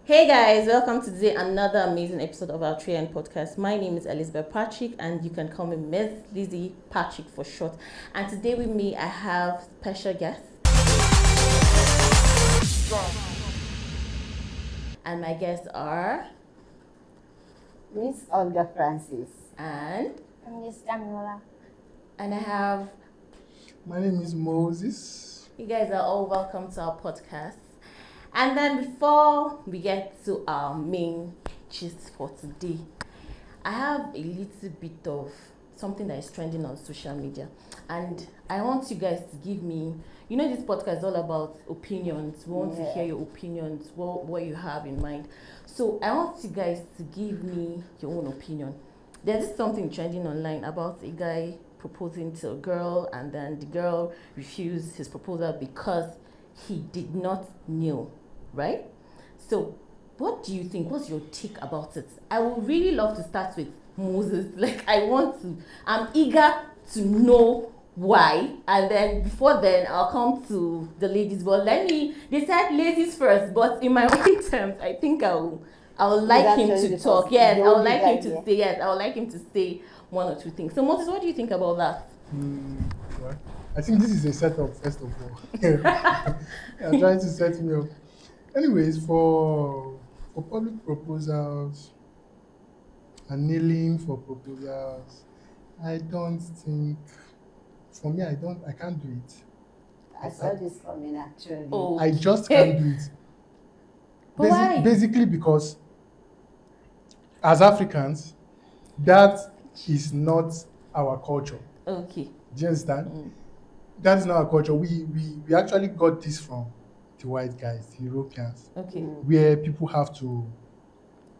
Hey guys, welcome to today another amazing episode of our 3N podcast. My name is Elizabeth Patrick and you can call me Miss Lizzie Patrick for short. And today with me I have special guests. And my guests are Miss Olga Francis and Miss Daniela. I have. My name is Moses. You guys are all welcome to our podcast. And then before we get to our main gist for today, I have a little bit of something that is trending on social media. And I want you guys to give me, this podcast is all about opinions. We want to hear your opinions, what you have in mind. So I want you guys to give me your own opinion. There's something trending online about a guy proposing to a girl and then the girl refused his proposal because he did not know, right? So what do you think? What's your take about it? I would really love to start with Moses. I'm eager to know why, and then before then I'll come to the ladies. But they said ladies first, but in my own terms, I think I would like him to talk. Yes, I would like him to say yes. I would like him to say one or two things. So Moses, what do you think about that? Well, I think this is a setup, first of all. You're trying to set me up. Anyways, for public proposals and kneeling for proposals, I don't think, for me, I can't do it. I saw this coming actually. Oh. I just can't do it. Why? Basically because as Africans, that is not our culture. Okay. Do you understand? That's not our culture. We actually got this from the white guys, the Europeans, Okay. where people have to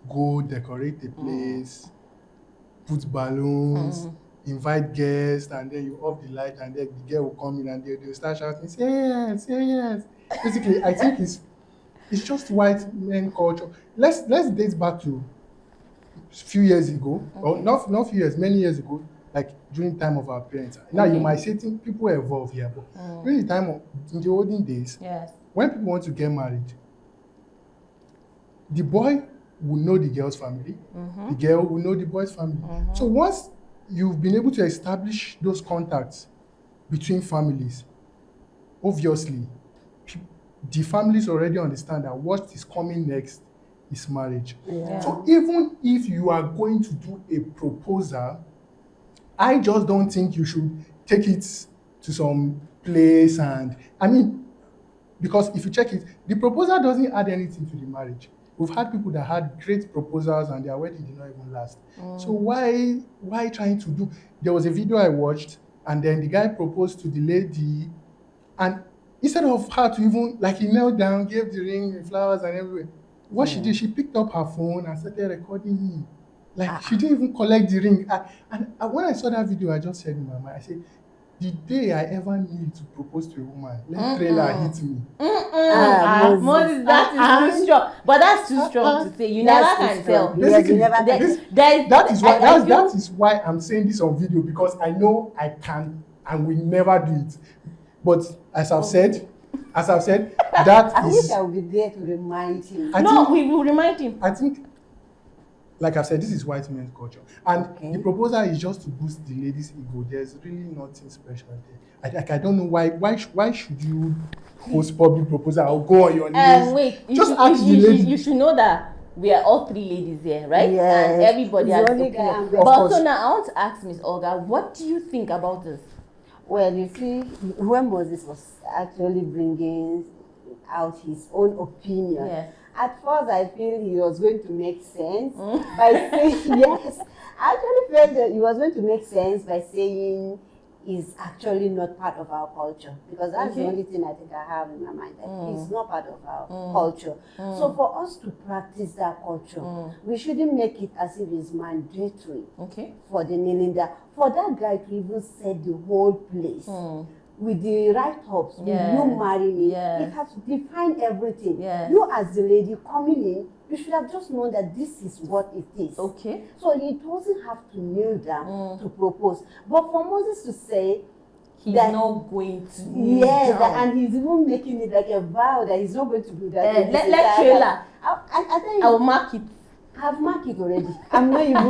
go decorate the place, put balloons, invite guests, and then you off the light, and then the girl will come in and they'll start shouting, say yes, say yes. Basically, I think it's just white men culture. Let's date back to a few years ago, or not few years, many years ago, like during time of our parents. Now you might say people evolve here, but during the time in the olden days, Yes. when people want to get married, the boy will know the girl's family, the girl will know the boy's family. So once you've been able to establish those contacts between families, obviously, the families already understand that what is coming next is marriage. Yeah. So even if you are going to do a proposal, I just don't think you should take it to some place because if you check it, the proposal doesn't add anything to the marriage. We've had people that had great proposals and their wedding did not even last. So why trying to do? There was a video I watched, and then the guy proposed to the lady, and instead of her to even, he knelt down, gave the ring and flowers and everything, what she did, she picked up her phone and started recording him. She didn't even collect the ring. And when I saw that video, I just said in my mind, I said, the day I ever need to propose to a woman, let trailer hit me. Moses, that is too strong. But that's too strong to say. You never can tell. Basically, Yes, that is why I'm saying this on video, because I know I can and will never do it. But as I've said, that I is. wish I would be there to remind him. We will remind him. I think, like I've said, this is white men's culture. And the proposal is just to boost the lady's ego. There's really nothing special there. I don't know why should you host public proposal or go on your knees? Wait, ask the lady. You should know that we are all three ladies here, right? Yes. And everybody has Only opinion. guy. But course. so now I want to ask Miss Olga, what do you think about this? Well, you see, when Moses was actually bringing out his own opinion, Yes. at first I feel he was going to make sense by saying, yes, I actually felt that he was going to make sense by saying is actually not part of our culture, because that's the only thing I think I have in my mind, that it's not part of our culture. So for us to practice that culture, we shouldn't make it as if it's mandatory for the kneeling down. For that guy to even set the whole place with the write-ups, will you marry me? It has to define everything. You as the lady coming in, you should have just known that this is what it is. Okay. So he doesn't have to kneel down to propose. But for Moses to say he's that, not going to yes, that, and he's even making it like a vow that he's not going to do that. Let trailer I tell you, I will mark it. I've marked it already. I'm not even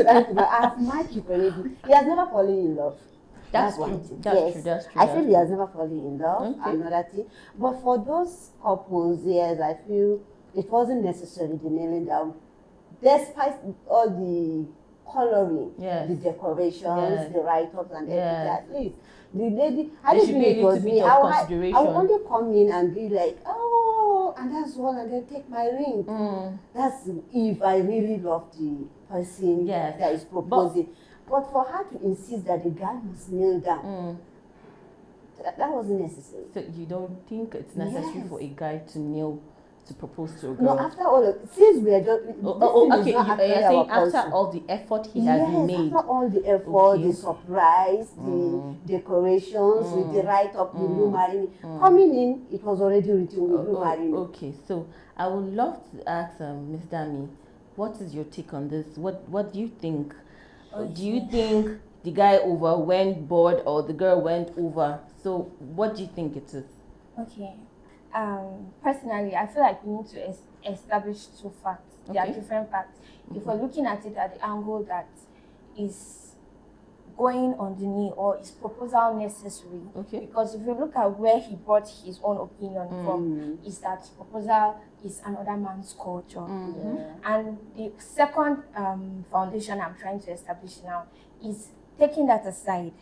trying to, but I've marked it already. He has never fallen in love. That's one true. thing. That's Yes. true. That's true. I that's feel he true. has never fallen in love. Okay. Another thing. But for those couples, yes, I feel it wasn't necessary the kneeling down. Despite all the coloring, Yes. the decorations, Yes. the write-ups and everything, Yes. at least the lady, I There didn't should think be a it little was bit me. of I would consideration. only come in and be like, oh, and that's all, and then take my ring. That's if I really love the person Yes. that is proposing. But for her to insist that the guy must kneel down, that wasn't necessary. So you don't think it's necessary Yes. for a guy to kneel to propose to a girl? No, after all, since we are just, this thing is Okay. not You're actually our saying after culture. all the effort he has Yes, made. after all the effort, Okay. the surprise, the decorations, with the write-up, will you marry me? Coming in, it was already written, will you marry me? Okay, so I would love to ask Ms. Dami, what is your take on this? What do you think? Do you think the guy over went bored or the girl went over? So what do you think it is? Okay. Personally, I feel like we need to establish two facts. There are Okay. different facts. If we're looking at it at the angle that is going on the knee or is proposal necessary, Okay. because if you look at where he brought his own opinion from, is that proposal is another man's culture. And the second foundation I'm trying to establish now is taking that aside.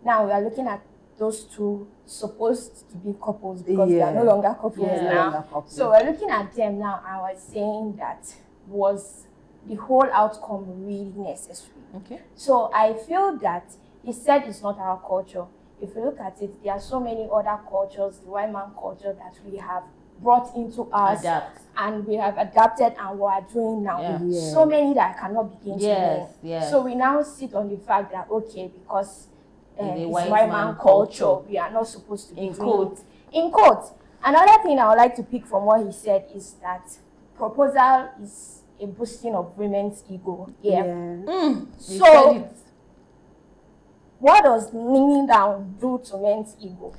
Now we are looking at those two supposed to be couples because they are no longer couples Yeah. No now. longer couple. So we're looking at them now. I was saying that was the whole outcome really necessary? Okay. So I feel that he said it's not our culture. If you look at it, there are so many other cultures, the white man culture that we have brought into us Adapt. and we have adapted and we are doing now. Yeah. Yeah. So many that I cannot begin to Yes, name. yes. So we now sit on the fact that okay, because It's a it's white white man man culture, culture. we are not supposed to be In doing quotes. it. In quotes. Another thing I would like to pick from what he said is that proposal is a boosting of women's ego. Yeah. You So said it. what does kneeling down do to men's ego?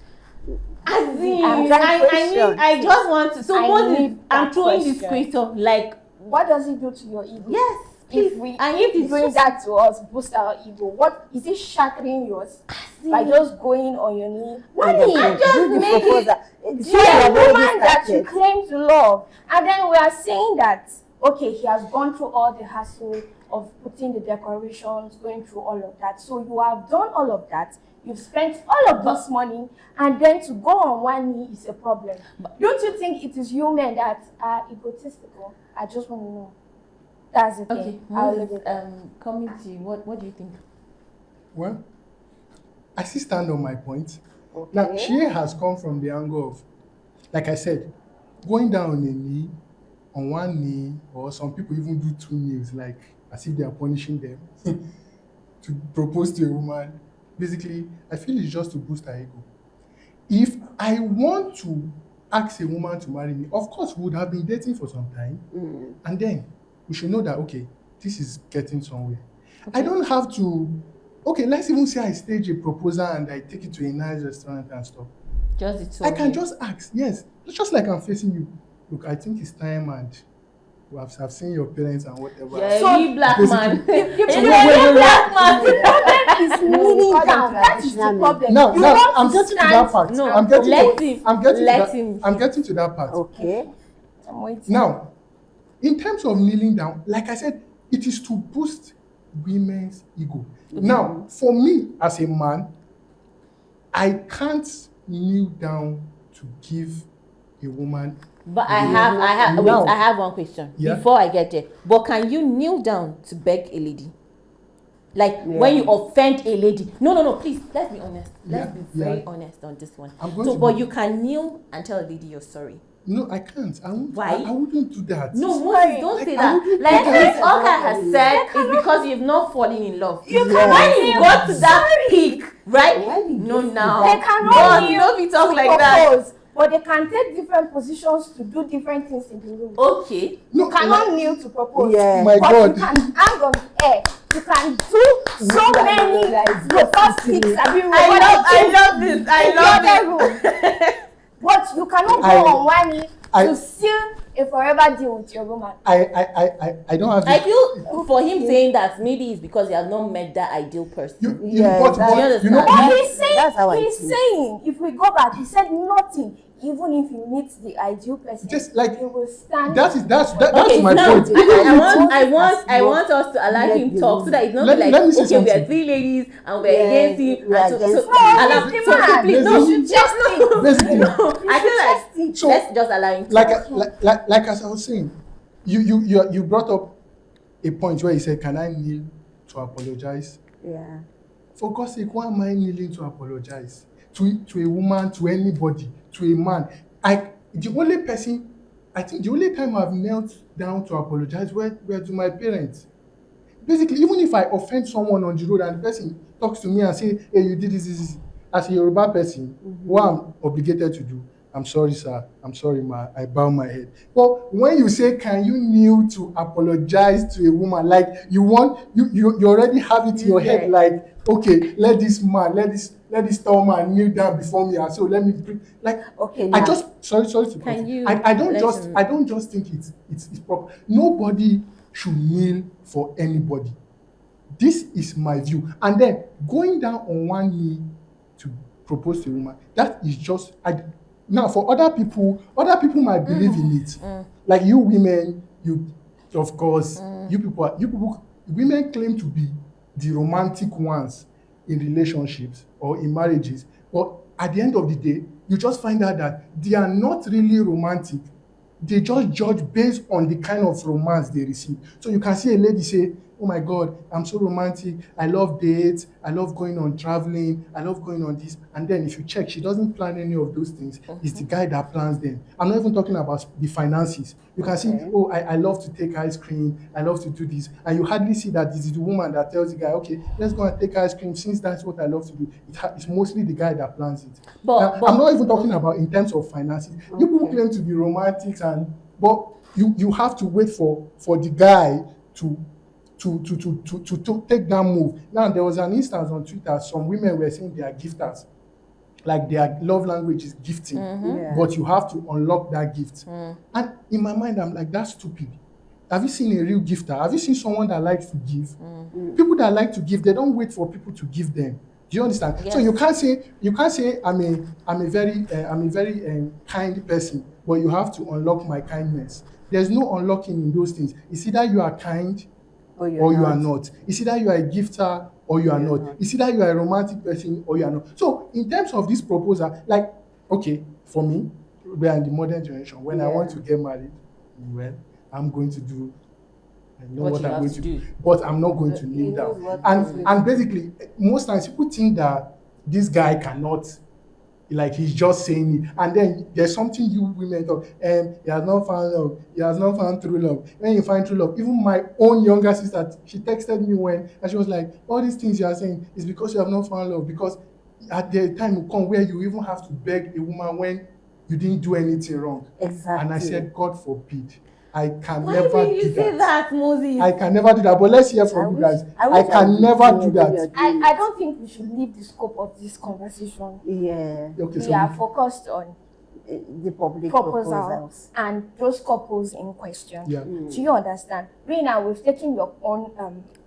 As in, I'm trying to question. I just want to. So I Moses, need I'm that throwing this question. question like, What does it do to your ego? yes, please. If I need he's to doing that to us, boost our ego, what is it shattering yours by just going on your knee? And Money. then just do the made it- proposal. To a woman that you claim to love, and then we are saying that okay, he has gone through all the hassle of putting the decorations, going through all of that. So you have done all of that. You've spent all of this money, and then to go on one knee is a problem. Don't you think it is you men that are egotistical? I just want to know. That's the Okay, thing. I'll Moses, leave it there. coming to you, what do you think? Well, I still stand on my point. Now, Shea has come from the angle of, like I said, going down on a knee, on one knee, or some people even do two knees, like as if they are punishing them to propose to a woman. Basically, I feel it's just to boost her ego. If I want to ask a woman to marry me, of course, we would have been dating for some time, and then we should know that, okay, this is getting somewhere. I don't have to, okay, let's even say I stage a proposal and I take it to a nice restaurant and stuff. Just the two I of can you. just ask, yes, it's just like I'm facing you. Look, I think it's time and I've seen your parents and whatever. Yeah, So, you black man. wait, You wait. black man. Is kneeling call them down. That is the traditional problem. Now, You now want I'm to getting to stand- that part. No, I'm getting let to, him. I'm getting Let to that, him. I'm getting to that part. Okay. I'm waiting. Now, in terms of kneeling down, like I said, it is to boost women's ego. Now, for me as a man, I can't kneel down to give a woman. But I have Now- I have one question Yeah. before I get there. But can you kneel down to beg a lady? Like when you offend a lady. No, please, let's be honest. Let's Yeah, be very yeah. honest on this one. I'm going So, to but be- you can kneel and tell a lady you're sorry. No, I can't. Why? I wouldn't do that. No, Moses, don't say that. Like Miss Oka has said, it's because you've not fallen in love. cannot When you kneel. got to that peak, right? When you No, get to now. They cannot God, kneel you don't be talk to like that. propose, but they can take different positions to do different things in the room. Okay. No, You cannot kneel to propose. Yeah. My but God. you can hang on the air. You can do so many robotics. I love this. But you cannot go I- on one knee I- to seal a forever deal with your woman. I don't have. I feel for him saying that maybe it's because he has not met that ideal person. But he's saying, if we go back, he said nothing. Even if you meet the ideal person, just like you will stand. That's Okay, my now point. I want us to allow him talk so that it's not like okay, something. we are three ladies and we're against him. I feel like let's just allow him talk. Like as I was saying, you brought up a point where you said, "Can I kneel to apologize?" Yeah. For God's sake, why am I kneeling to apologize to a woman, to anybody, to a man? The only time I've knelt down to apologize were to my parents. Basically, even if I offend someone on the road and the person talks to me and say, "Hey, you did this," as a Yoruba person, what I'm obligated to do, "I'm sorry, sir. I'm sorry, ma." I bow my head. But when you say, "Can you kneel to apologize to a woman?" Like you already have it in your head, like, okay, let this tall man kneel down before me, and so let me bring, like, okay. Now. I just sorry to. Can you? I don't just think it's proper. Nobody should kneel for anybody. This is my view. And then going down on one knee to propose to a woman, that is just. Now, for other people might believe in it. Like you women, of course, you people, women claim to be the romantic ones in relationships or in marriages. But at the end of the day, you just find out that they are not really romantic. They just judge based on the kind of romance they receive. So you can see a lady say, "Oh my God, I'm so romantic. I love dates. I love going on traveling. I love going on this." And then if you check, she doesn't plan any of those things. It's the guy that plans them. I'm not even talking about the finances. You can see, "Oh, I love to take ice cream. I love to do this." And you hardly see that this is the woman that tells the guy, "Okay, let's go and take ice cream since that's what I love to do." It's mostly the guy that plans it. But I'm not even talking about in terms of finances. You people claim to be romantics, but you have to wait for the guy to take that move. Now, there was an instance on Twitter, some women were saying they are gifters. Like their love language is gifting, but you have to unlock that gift. And in my mind, I'm like, that's stupid. Have you seen a real gifter? Have you seen someone that likes to give? People that like to give, they don't wait for people to give them. Do you understand? Yes. So you can't say I'm a very kind person, but you have to unlock my kindness. There's no unlocking in those things. It's either you are kind or you are not. It's either you are a gifter or you are not. It's either you are a romantic person or you are not. So in terms of this proposal, like, okay, for me, we are in the modern generation. When I want to get married, well, I'm going to do. I know what I'm going to do, but I'm not going to kneel down. And basically, most times people think that this guy cannot, like he's just saying it. And then there's something you women talk, he has not found love, he has not found true love. When you find true love, even my own younger sister, she texted me and she was like, all these things you are saying is because you have not found love, because at the time will come where you even have to beg a woman when you didn't do anything wrong. Exactly. And I said, God forbid. I can Why never did you say that, Moses? I can never do that. But let's hear from you guys. I can never do that. I don't think we should leave the scope of this conversation. Yeah. Okay, we are focused on the public proposals and those couples in question. Yeah. Do you understand? Right now, we've taken your own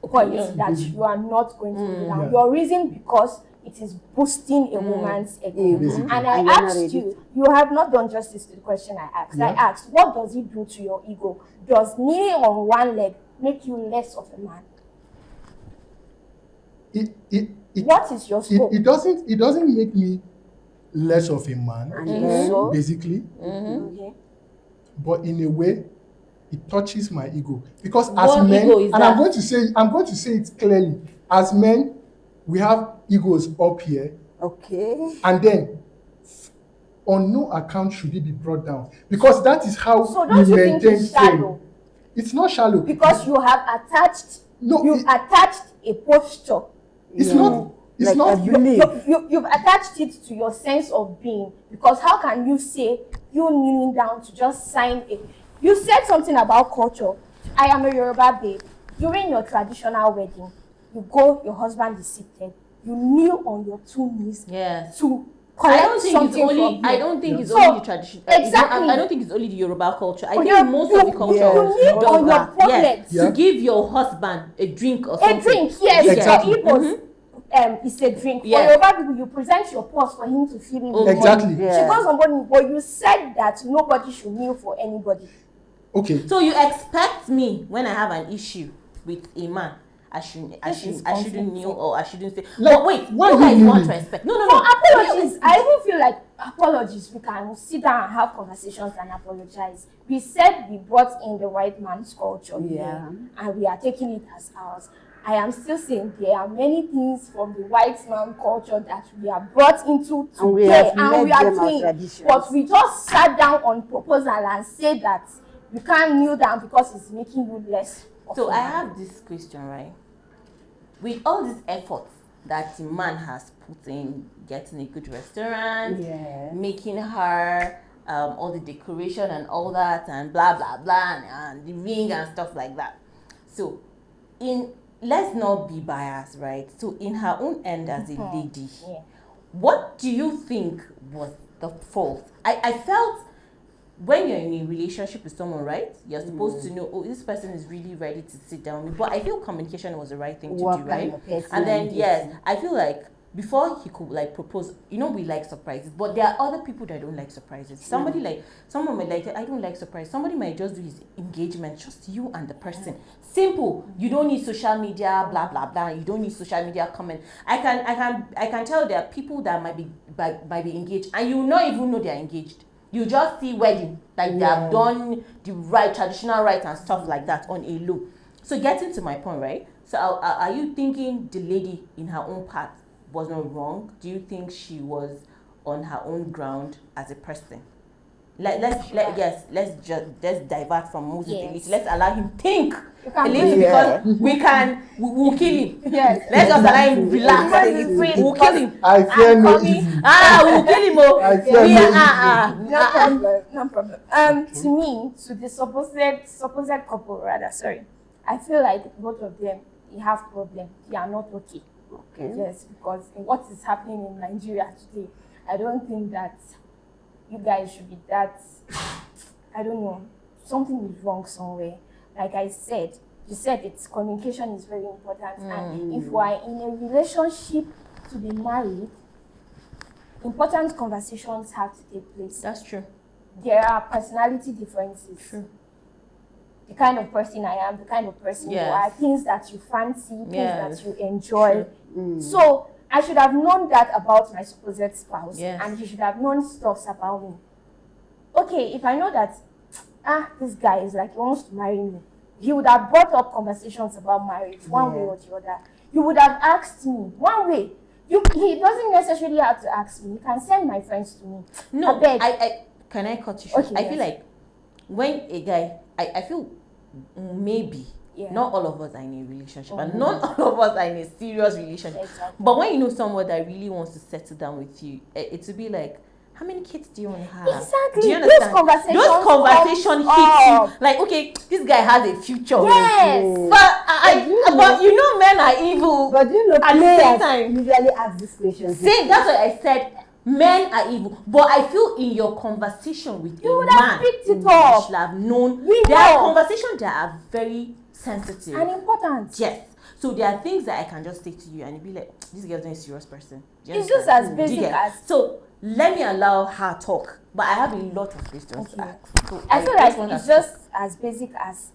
point that you are not going to do that. Your reason because it is boosting a woman's ego. And I asked you have not done justice to the question I asked. I asked, what does it do to your ego? Does kneeling on one leg make you less of a man? What is your scope? It doesn't make me less of a man, basically. Okay. But in a way, it touches my ego. Because as men, and I'm going to say it clearly, as men, we have egos up here. Okay. And then, on no account should it be brought down. Because that is how we maintain fame. It's not shallow. Because you have attached, attached a posture. It's not. It's not. You've attached it to your sense of being. Because how can you say you kneeling down to just sign it? You said something about culture. I am a Yoruba babe. During your traditional wedding, you go, your husband is seated, you kneel on your two knees to collect something from you. I don't think it's So, only the tradition. exactly. I don't think it's only the Yoruba culture. I But think most of the culture you need does on your that. problems. Yes. To give your husband a drink or something. A drink, yes. Exactly. For Igbos, it's a drink. Yes. For Yoruba people, you present your purse for him to fill in. Oh, with Exactly. money. Yeah. She goes on money, but you said that nobody should kneel for anybody. Okay. So you expect me when I have an issue with a man, I shouldn't kneel or I shouldn't say. Like, but wait, why you do you guys kneel? want respect? No. For apologies, I even feel like apologies, we can sit down and have conversations and apologize. We said we brought in the white man's culture here, and we are taking it as ours. I am still saying there are many things from the white man culture that we are brought into today and we are doing, but we just sat down on proposal and said that you can't kneel down because it's making you less. So I have this question, right? With all these efforts that the man has put in, getting a good restaurant, making her all the decoration and all that, and blah blah blah, and the ring and stuff like that. So, let's not be biased, right? So, in her own end as a lady, what do you think was the fault? I felt when you're in a relationship with someone, right, you're supposed to know, oh, this person is really ready to sit down with me. But I feel communication was the right thing to do, right? And then, yes, I feel like before he could like propose, you know, we like surprises, but there are other people that don't like surprises. Someone might like, I don't like surprise. Somebody might just do his engagement, just you and the person. Simple. You don't need social media, blah blah blah. You don't need social media comment. I can tell there are people that might be engaged, and you not even know they're engaged. You just see wedding, like they have done the right traditional rites and stuff like that on a low. So getting to my point, right? So are you thinking the lady in her own path was not wrong? Do you think she was on her own ground as a person? Let's just divert from Moses a little. Let's allow him think a little because we'll kill him. Yes. Let's just allow him relax a little. We'll kill him. I fear no evil. We'll kill him. I fear No problem. To me, to the supposed couple rather, sorry, I feel like both of them, they have problem. They are not okay. Okay. Yes, because in what is happening in Nigeria today, I don't think that you guys should be that, I don't know, something is wrong somewhere. Like I said, you said it's communication is very important. And if we are in a relationship to be married, important conversations have to take place. That's true. There are personality differences. True. The kind of person I am, the kind of person you are, things that you fancy, things that you enjoy. So I should have known that about my supposed spouse, and he should have known stuff about me. Okay, if I know that, this guy is like, he wants to marry me, he would have brought up conversations about marriage, one way or the other. You would have asked me, one way. He doesn't necessarily have to ask me. He can send my friends to me. No, can I cut you short? Okay, I feel like when a guy, I feel maybe not all of us are in a relationship, and not all of us are in a serious relationship. Exactly. But when you know someone that really wants to settle down with you, it will be like, how many kids do you want to have? Exactly. Do you understand? Those conversations hit you. Like, okay, this guy has a future. Yes. But you know men are evil. But you know, at the same time, usually ask these questions. See, that's what I said. Men are evil, but I feel in your conversation with you a man, you should have known. There are conversations that are very sensitive and important. Yes. So there are things that I can just say to you and you'll be like, this girl's not a serious person. It's just as basic as... So let me allow her talk. But I have a lot of questions to ask. So I feel like it's just as basic as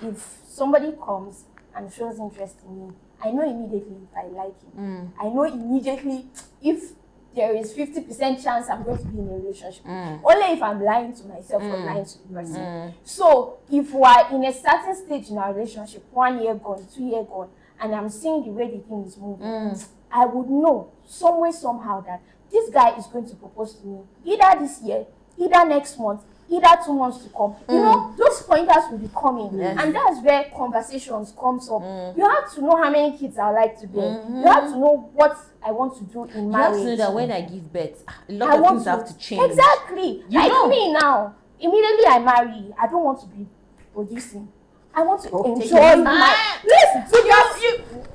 if somebody comes and shows interest in me, I know immediately if I like him. I know immediately if there is 50% chance I'm going to be in a relationship. Only if I'm lying to myself or lying to the person. So if we're in a certain stage in our relationship, 1 year gone, 2 years gone, and I'm seeing the way the thing is moving, I would know some way, somehow that this guy is going to propose to me either this year, either next month, either 2 months to come. You know, those pointers will be coming. And that's where conversations comes up. You have to know how many kids I would like to bear. You have to know what I want to do in marriage. You have to know that when I give birth, a lot of things have to change. Exactly. Like me now, immediately I marry, I don't want to be producing. I want to enjoy my... Let's do that.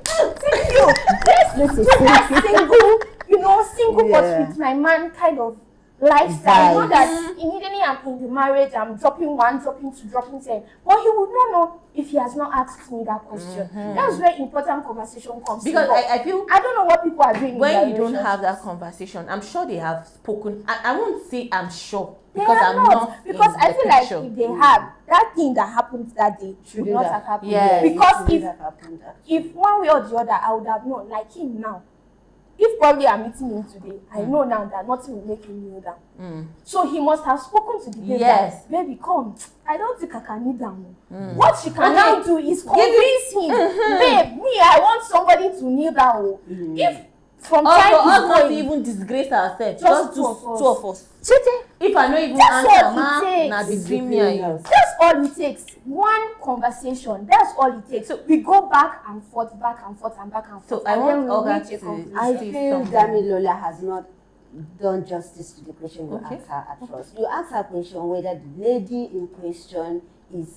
Thank you. Let's do that single, you know, was single but with my man kind of lifestyle. Not that immediately I'm in the marriage, I'm dropping 1, dropping 2, dropping 10. But he would not know if he has not asked me that question. That's where important conversation comes because in. I feel I don't know what people are doing when you don't have that conversation. I'm sure they have spoken. I won't say I'm sure because they are I'm not because in I the feel picture. like if they have that thing that happened that day should not have happened. Yes. Because if one way or the other I would have known, like him now. If probably I'm meeting him today, I know now that nothing will make him kneel down. So he must have spoken to the baby. Yes. Baby, come. I don't think I can kneel down. What she can now do is convince him, babe, me, I want somebody to kneel down. If from time for us to not to going, even disgrace ourselves, just two two of us. Chete, If I know even that's answer, all ma, it na takes. between me and you. That's all it takes. One conversation. That's all it takes. So we go back and forth and back and forth. So I and want then we Olga reach a to- conclusion. I say feel something. Damilola has not done justice to the question you Okay. asked her at first. You asked her question whether the lady in question is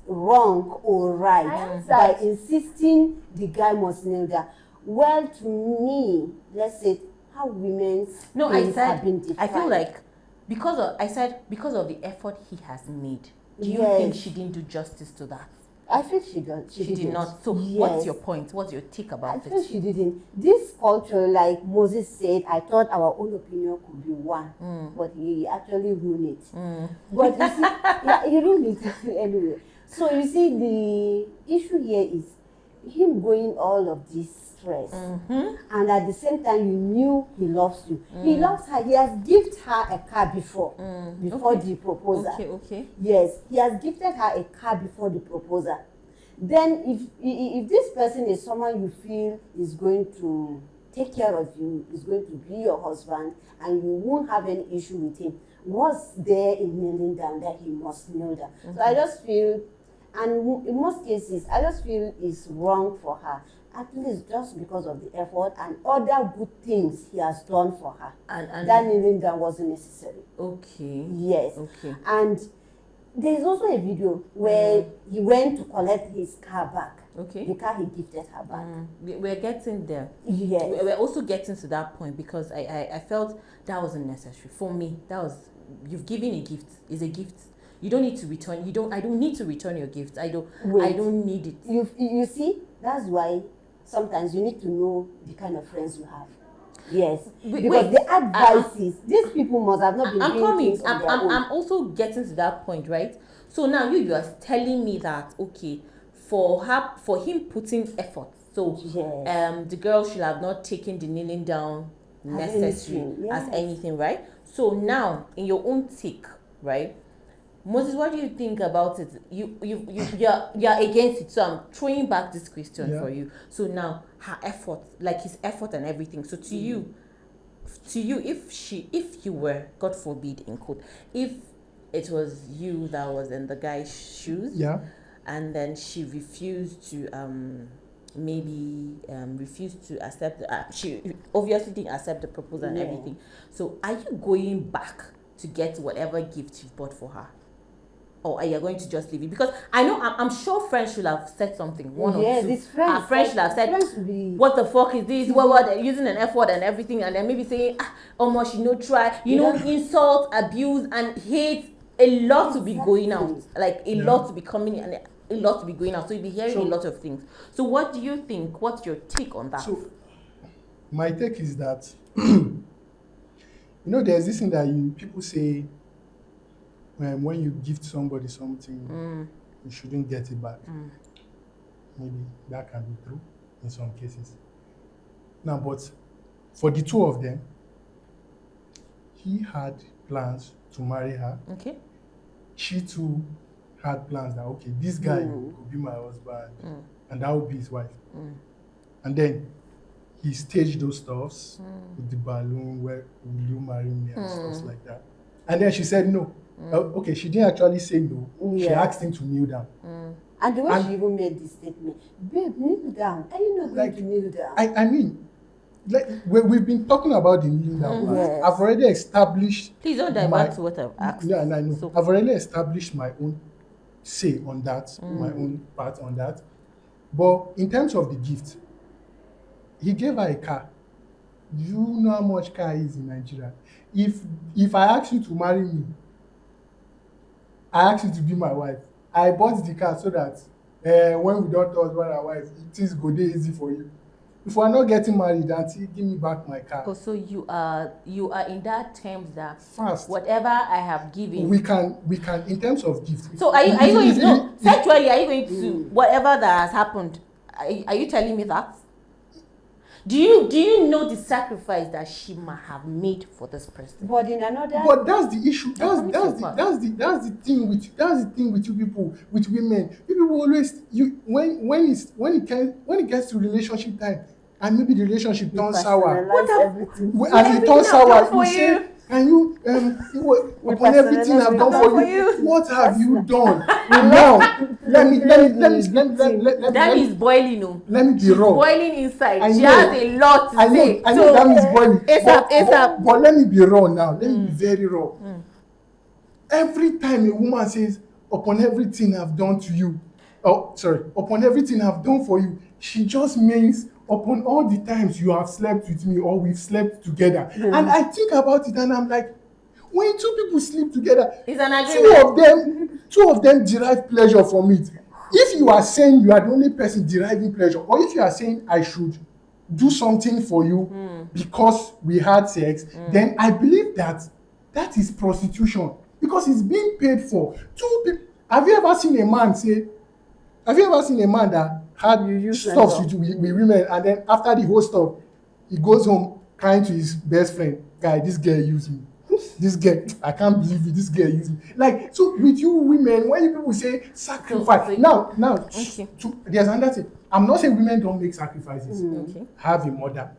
wrong or I right answered. by insisting the guy must kneel down. Well, to me, let's say how women's No, I things have been said I feel defined. like because of the effort he has made. Do you Yes. think she didn't do justice to that? I feel she did. She did not. So Yes. what's your point? What's your take I about feel it? she didn't. This culture, like Moses said, I thought our own opinion could be one, but he actually ruined it. But you see, yeah, he ruined it anyway. So you see, the issue here is him going all of this stress, and at the same time, you knew he loves you. He loves her. He has gifted her a car before the proposal. Okay. Yes, he has gifted her a car before the proposal. Then if this person is someone you feel is going to take care of you, is going to be your husband, and you won't have any issue with him, what's there in kneeling down that he must kneel down? So I just feel, and in most cases, I just feel it's wrong for her, at least just because of the effort and other good things he has done for her. And That kneeling down wasn't necessary. okay. Yes. Okay. And there's also a video where he went to collect his car back. Okay. The car he gifted her back. We're getting there. Yes. We're also getting to that point because I felt that wasn't necessary for me. That was, you've given a gift. It's a gift. You don't need to return. I don't need to return your gift. I don't need it. You see, that's why sometimes you need to know the kind of friends you have. Yes. Because the advices, these people must have not been I'm doing coming. things on their own. I'm also getting to that point, right? So now you are telling me that okay, for him putting effort. So Yes. the girl should have not taken the kneeling down necessary anything, as yes. anything, right? So now in your own take, right? Moses, what do you think about it? You're against it, so I'm throwing back this question for you. So now her effort, like his effort and everything. So to you, if you were, God forbid, in quote, if it was you that was in the guy's shoes, and then she refused to refused to accept she obviously didn't accept the proposal and everything. So are you going back to get whatever gift you've bought for her? Or are you going to just leave it? Because I'm sure friends should have said something. One or two. These friends. Our friends should have said, what the fuck is this? What they're using an effort and everything, and then maybe saying, she no try, insult, abuse, and hate. A lot to be going out, like a lot to be coming and a lot to be going out. So you'll be hearing a lot of things. So what do you think? What's your take on that? So my take is that there's this thing that people say. When you gift somebody something, you shouldn't get it back. Maybe that can be true in some cases. Now, but for the two of them, he had plans to marry her. Okay. She too had plans that, okay, this guy could be my husband, and that would be his wife. And then he staged those stuffs with the balloon, where will you marry me, and stuff like that. And then she said no. Okay, she didn't actually say no. She asked him to kneel down. And the way she even made this statement, babe, kneel down. Are you not going to kneel down? I mean, like we've been talking about the kneeling down part. Yes. I've already established. Please don't divert to what I've asked. Yeah, and I know. So, I've already established my own say on that, my own part on that. But in terms of the gift, he gave her a car. Do you know how much car is in Nigeria? If I ask you to marry me, I ask you to be my wife. I bought the car so that when we don't touch husband and wife, things go dey easy for you. If we are not getting married, aunty, give me back my car. So you are in that terms that Fast. whatever I have given. We can in terms of gift. So are you going to no sexually? Are you going to whatever that has happened? Are you telling me that? Do you know the sacrifice that she might have made for this person? But in another. But that's the issue. That's the thing with you people, with women. You people always when it gets to relationship time, and maybe the relationship turns sour. As it turns sour, you say, can you upon everything I've done for you, what have you done? Now let me that is boiling. No, let me be raw. Boiling inside. She has a lot to say. I know that is boiling. ASAP. But let me be raw now. Let me be very raw. Every time a woman says, upon everything I've done to you, upon everything I've done for you, she just means upon all the times you have slept with me or we've slept together. And I think about it and I'm like, when two people sleep together, it's an agreement. Two of them derive pleasure from it. If you are saying you are the only person deriving pleasure, or if you are saying I should do something for you because we had sex, then I believe that is prostitution because it's being paid for. Two people. Have you ever seen a man that had stuff with women and then after the whole stuff, he goes home crying to his best friend, guy, this girl used me. This girl, I can't believe it, this girl used me. Like, so with you women, when you people say sacrifice, now, okay. There's another thing. I'm not saying women don't make sacrifices. Okay. I have a mother,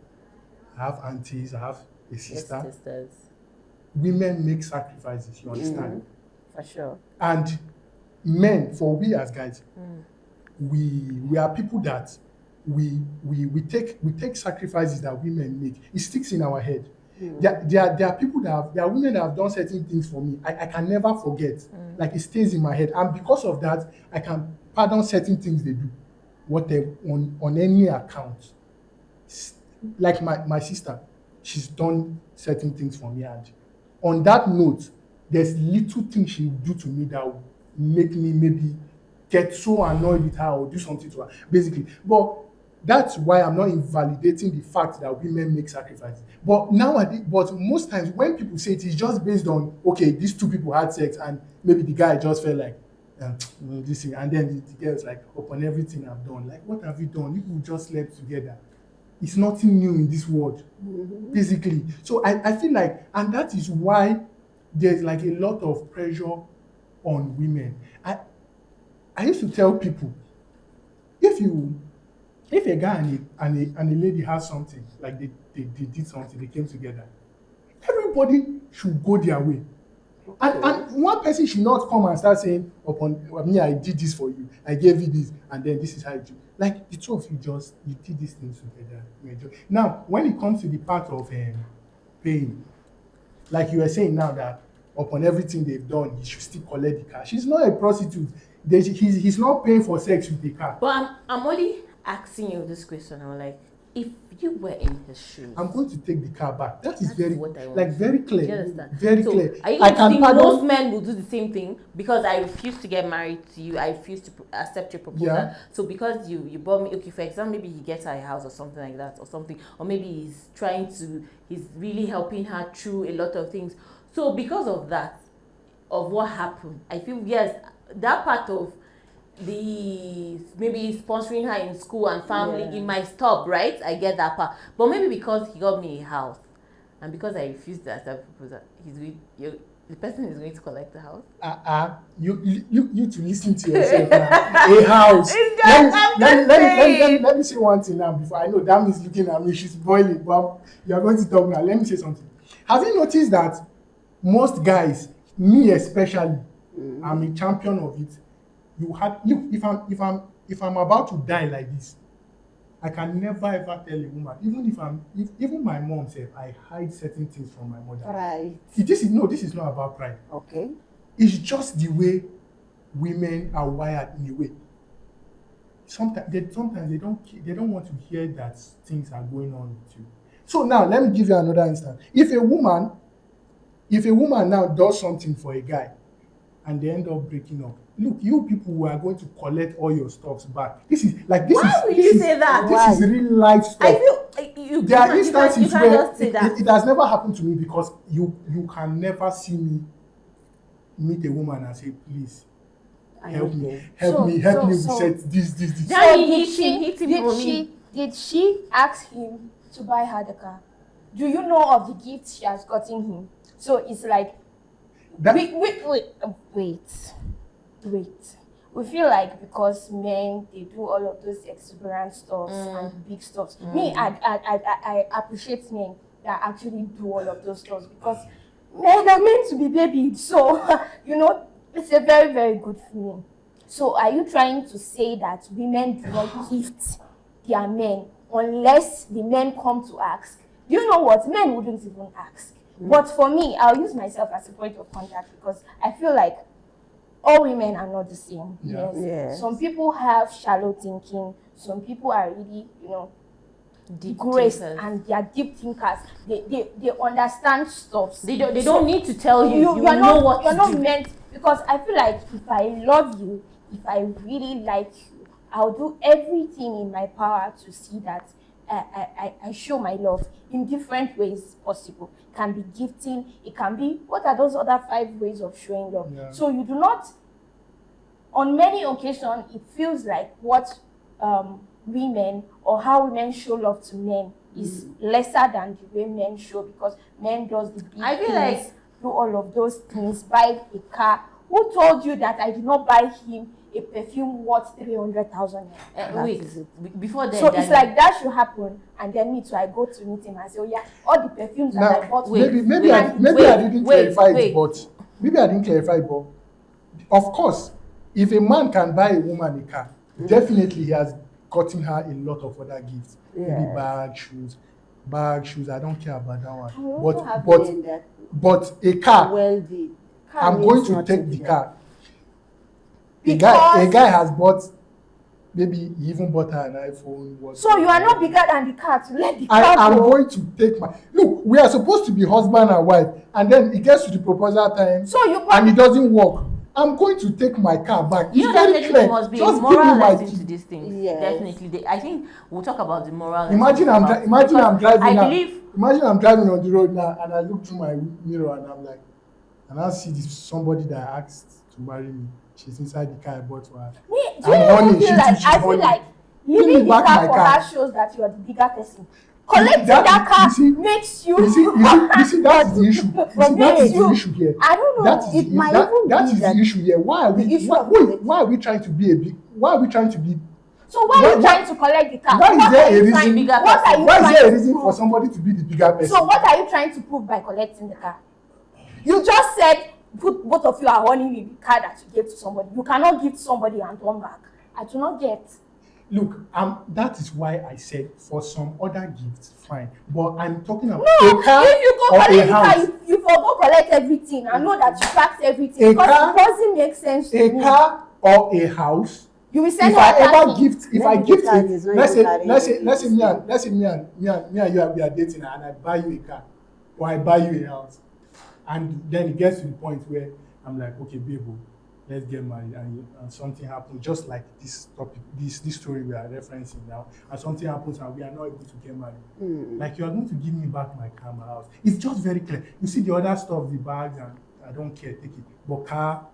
I have aunties, I have a sister. Yes, sisters. Women make sacrifices, you understand? For sure. And men, for we as guys, we are people that we take sacrifices that women make. It sticks in our head. There are people there are women that have done certain things for me. I can never forget. Like it stays in my head. And because of that, I can pardon certain things they do. Whatever on any account. Like my sister, she's done certain things for me. And on that note, there's little things she will do to me that will make me maybe get so annoyed with her or do something to her, basically. But that's why I'm not invalidating the fact that women make sacrifices. But most times when people say it's just based on, okay, these two people had sex and maybe the guy just felt like, this thing, and then the girl's like, upon everything I've done, like, what have you done? You people just slept together. It's nothing new in this world, basically. So I feel like, and that is why there's like a lot of pressure on women. I used to tell people, if a guy and a lady has something, like they did something, they came together, everybody should go their way. And one person should not come and start saying, I did this for you, I gave you this, and then this is how you do. Like the two of you did these things together. Now, when it comes to the part of paying, like you were saying now that upon everything they've done, he should still collect the cash. He's not a prostitute. He's not paying for sex with the car. But I'm only asking you this question. I'm like, if you were in his shoes, I'm going to take the car back. That is very very clear. Do you understand? Very clear. Are you going to think most men will do the same thing? Because I refuse to get married to you, I refuse to accept your proposal. Yeah. So because you bought me, okay, for example, maybe he gets her a house or something like that, or maybe he's really helping her through a lot of things. So because of that, of what happened, I feel yes, that part of the maybe sponsoring her in school and family, it might stop, right? I get that part. But maybe because he got me a house and because I refused to accept proposal, the person is going to collect the house. You to listen to yourself now. A house. It's just, let me say one thing now before I know Dam is looking at me, she's boiling, but you're going to talk now. Let me say something. Have you noticed that most guys, me especially, I'm a champion of it. If I'm about to die like this, I can never ever tell a woman, even my mom said, I hide certain things from my mother. Right. This is not about pride. Okay. It's just the way women are wired in a way. Sometimes they don't want to hear that things are going on with you. So now let me give you another instance. If a woman now does something for a guy and they end up breaking up, look, you people who are going to collect all your stuffs back. This is like this Why is would this you is, say that? This is real life stuff. I feel There are you instances can't where just say that. it has never happened to me because you can never see me meet a woman and say, please help me, help me reset this. Daddy, So did she ask him to buy her the car? Do you know of the gifts she has gotten him? So it's like, That- wait. We feel like because men, they do all of those exuberant stuff and big stuff. Me, I appreciate men that actually do all of those stuff because men are meant to be babied. So, it's a very, very good feeling. So are you trying to say that women do not gift their men unless the men come to ask? Do you know what? Men wouldn't even ask. But for me, I'll use myself as a point of contact because I feel like all women are not the same. Yeah. Yes. Some people have shallow thinking. Some people are really, Deep graced thinkers. and they are deep thinkers. They understand stuff. They don't need to tell you. You are know not, what you're to not do. meant, because I feel like if I love you, if I really like you, I'll do everything in my power to see that I show my love in different ways possible. It can be gifting, it can be, what are those other 5 ways of showing love? Yeah. So you do not, on many occasions, it feels like what women or how women show love to men is lesser than the way men show, because men does the big I feel things, like- do all of those things, buy a car. Who told you that I did not buy him a perfume worth 300,000? Wait, before then, So it's Daddy, like that should happen, and then me too, I go to meet him and say, oh yeah, all the perfumes that I bought. wait, maybe I didn't clarify wait. it, but maybe I didn't clarify it, but of course, if a man can buy a woman a car, definitely he has gotten her a lot of other gifts. Maybe Yes. bag, shoes. I don't care about that I one. also have But men that but a car, wealthy. Car I'm means going to nothing take the them. car. A Because- guy has bought, maybe he even bought her an iPhone. So you are not bigger than the car to let the I car am go. going to take my look. We are supposed to be husband and wife, and then it gets to the proposal time, So you and it doesn't work. I'm going to take my car back. You It's know, very definitely clear. there must be a Just give me moral my lesson key. to these things. Yes. Definitely. I think we'll talk about the moral Imagine lesson. I'm driving I now. believe Imagine I'm driving on the road now, and I look through my mirror, and I'm like, and I see this somebody that asked to marry me. She's inside the car I bought for her. Me, do I'm you even horny, feel she like, too, she's I feel horny. like Give me leaving the back car my for car. her shows that you are the bigger person. Collecting That- that car you see- makes you. You see, that is the issue. You see, that is the issue here. I don't know. That is It the, might that, even that be is that the issue here. Why are we? the issue Why, of wait, collecting- why are we trying to be a big? Why are we trying to be? So why are you Why- trying to collect the car? why is What there are you a trying- reason- bigger What person? are you Why is trying there a to reason prove? for somebody to be the bigger person? So what are you trying to prove by collecting the car? You just said both of you are owning the car that you gave to somebody. You cannot give to somebody and turn back. I do not get. Look, that is why I said for some other gifts, fine. But I'm talking about No, a car if you go or collect a the car, house. you go collect everything. I know that you packed everything A because car- it doesn't make sense to A me. car or a house. You will send If I another ever key. gift, if Maybe I the gift car it, is not let's even say carrying let's the say let's say me gift. and let's say me and you we are dating and I buy you a car or I buy you a house, and then it gets to the point where I'm like, okay, babe, let's get married, and something happens, just like this topic, this story we are referencing now, and something happens and we are not able to get married. Like, you are going to give me back my car, my house. It's just very clear. You see the other stuff, the bags, and I don't care, take it. But car,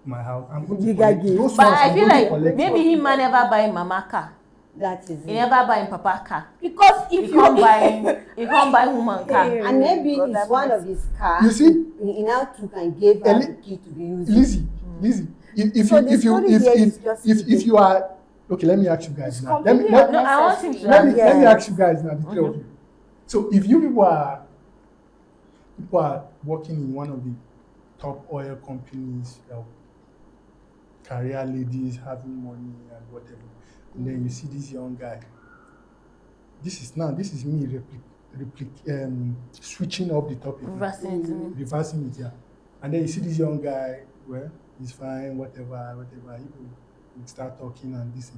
my house, I'm going to Bigger collect. gift. Those But ones I I'm feel going to like collect maybe for- him man never buy mama car. That is He it. never buy papa car. Because He if can't you buy woman car. And maybe God, it's that one makes- of his cars. You see? He now took and gave her Eli- the key to be used. Lizzie, if So the you story here is just if you are okay, let me ask you guys It's now. Let me completely No, I want him to let me Yes. ask you guys now, the three of you. So if you people are working in one of the top oil companies, career ladies having money and whatever, and then you see this young guy. This is me switching up the topic. Reversing it, yeah. And then you see this young guy, well, he's fine, whatever, you start talking and this.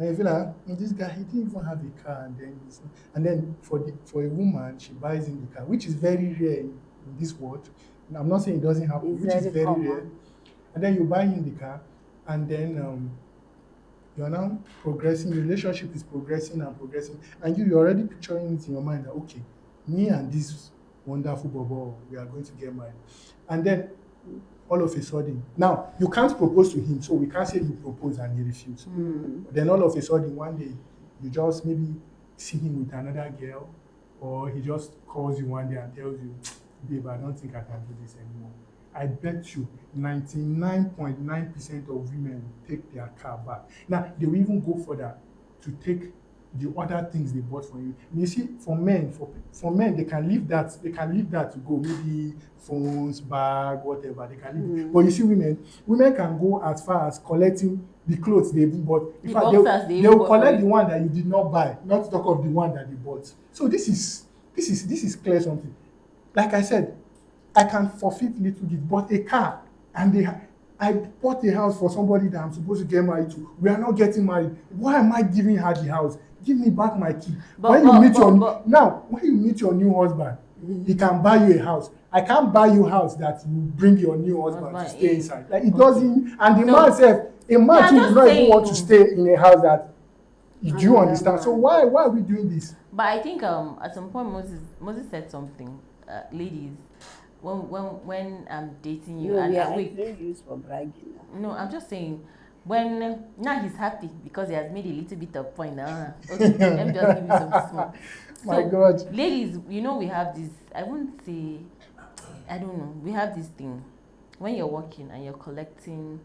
And you feel like, this guy, he didn't even have a car, and then for a woman, she buys him the car, which is very rare in this world. And I'm not saying it doesn't happen, It's which is very very common. rare. And then you buy him the car, and then you are now progressing. The relationship is progressing and progressing, and you're already picturing it in your mind that, okay, me and this wonderful bobo, we are going to get married. And then all of a sudden, now you can't propose to him, so we can't say you propose and he refused. But then all of a sudden, one day, you just maybe see him with another girl, or he just calls you one day and tells you, babe, I don't think I can do this anymore. I bet you 99.9% of women will take their car back. Now, they will even go further to take the other things they bought for you. You see, for men, they can leave that to go, maybe phones, bag, whatever, they can leave. But you see, women can go as far as collecting the clothes they even bought. In The fact, boxers they they will even bought collect for the one that you did not buy, not to talk of the one that they bought. So this is clear something. Like I said, I can forfeit little gift, but a car, and I bought a house for somebody that I'm supposed to get married to. We are not getting married. Why am I giving her the house? Give me back my key. When you meet your new husband, he can buy you a house. I can't buy you a house that you bring your new husband to stay inside. Like it doesn't. And the man self, a man too will not even want to stay in a house that. Do you understand? So why are we doing this? But I think at some point Moses said something, ladies, when I'm dating you and I wait, don't use for bragging. no, I'm just saying when now he's happy because he has made a little bit of point. Okay, let me just give you some small. My God, ladies, we have this. I won't say, I don't know. We have this thing when you're working and you're collecting.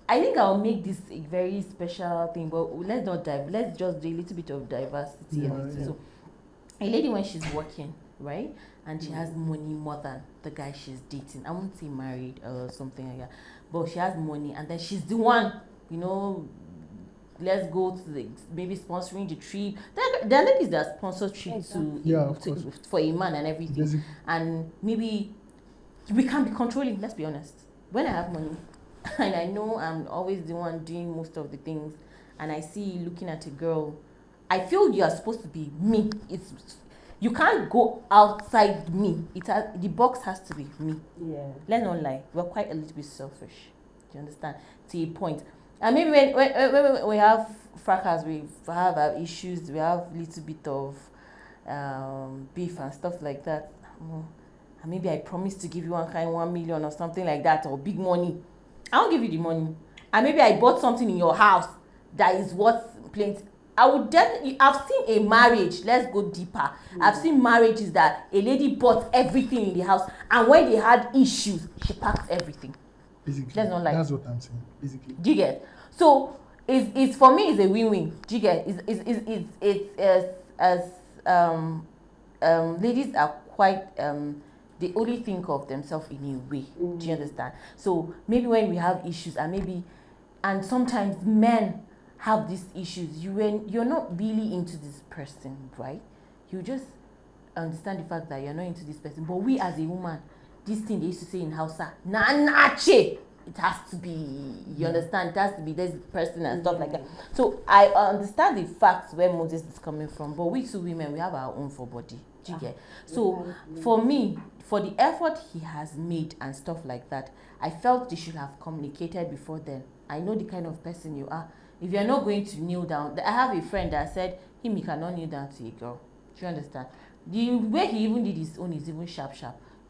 I think I'll make this a very special thing, but let's not dive. Let's just do a little bit of diversity. Yeah. So, a lady when she's working, right, and she has money more than the guy she's dating. I won't say married or something like that, but she has money, and then she's the one, let's go to maybe sponsoring the trip. There are ladies that sponsor trips for a man and everything. Basically. And maybe we can't be controlling, let's be honest. When I have money and I know I'm always the one doing most of the things, and I see you looking at a girl, I feel you are supposed to be me. You can't go outside me. The box has to be me. Yeah. Let's not lie. We're quite a little bit selfish. Do you understand? To a point. And maybe when we have fracas, we have our issues, we have a little bit of beef and stuff like that. And maybe I promise to give you 1 million or something like that, or big money. I won't give you the money. And maybe I bought something in your house that is worth plenty. I would definitely. I've seen a marriage. Let's go deeper. I've seen marriages that a lady bought everything in the house, and when they had issues, she packed everything. Basically, let's not lie. That's what I'm saying. Basically, do you get? So it's for me, it's a win-win. Do you get? It's ladies are quite they only think of themselves in a way. Do you understand? So maybe when we have issues, and sometimes men have these issues, you're not really into this person, right? You just understand the fact that you're not into this person. But we as a woman, this thing they used to say in Hausa, nache, it has to be, you understand, it has to be this person and stuff like that. So I understand the facts where Moses is coming from, but we two women, we have our own for body. Do you get? So for me, for the effort he has made and stuff like that, I felt they should have communicated before then. I know the kind of person you are. If you're not going to kneel down, I have a friend that said he cannot kneel down to a girl. Do you understand? The way he even did his own is even sharp.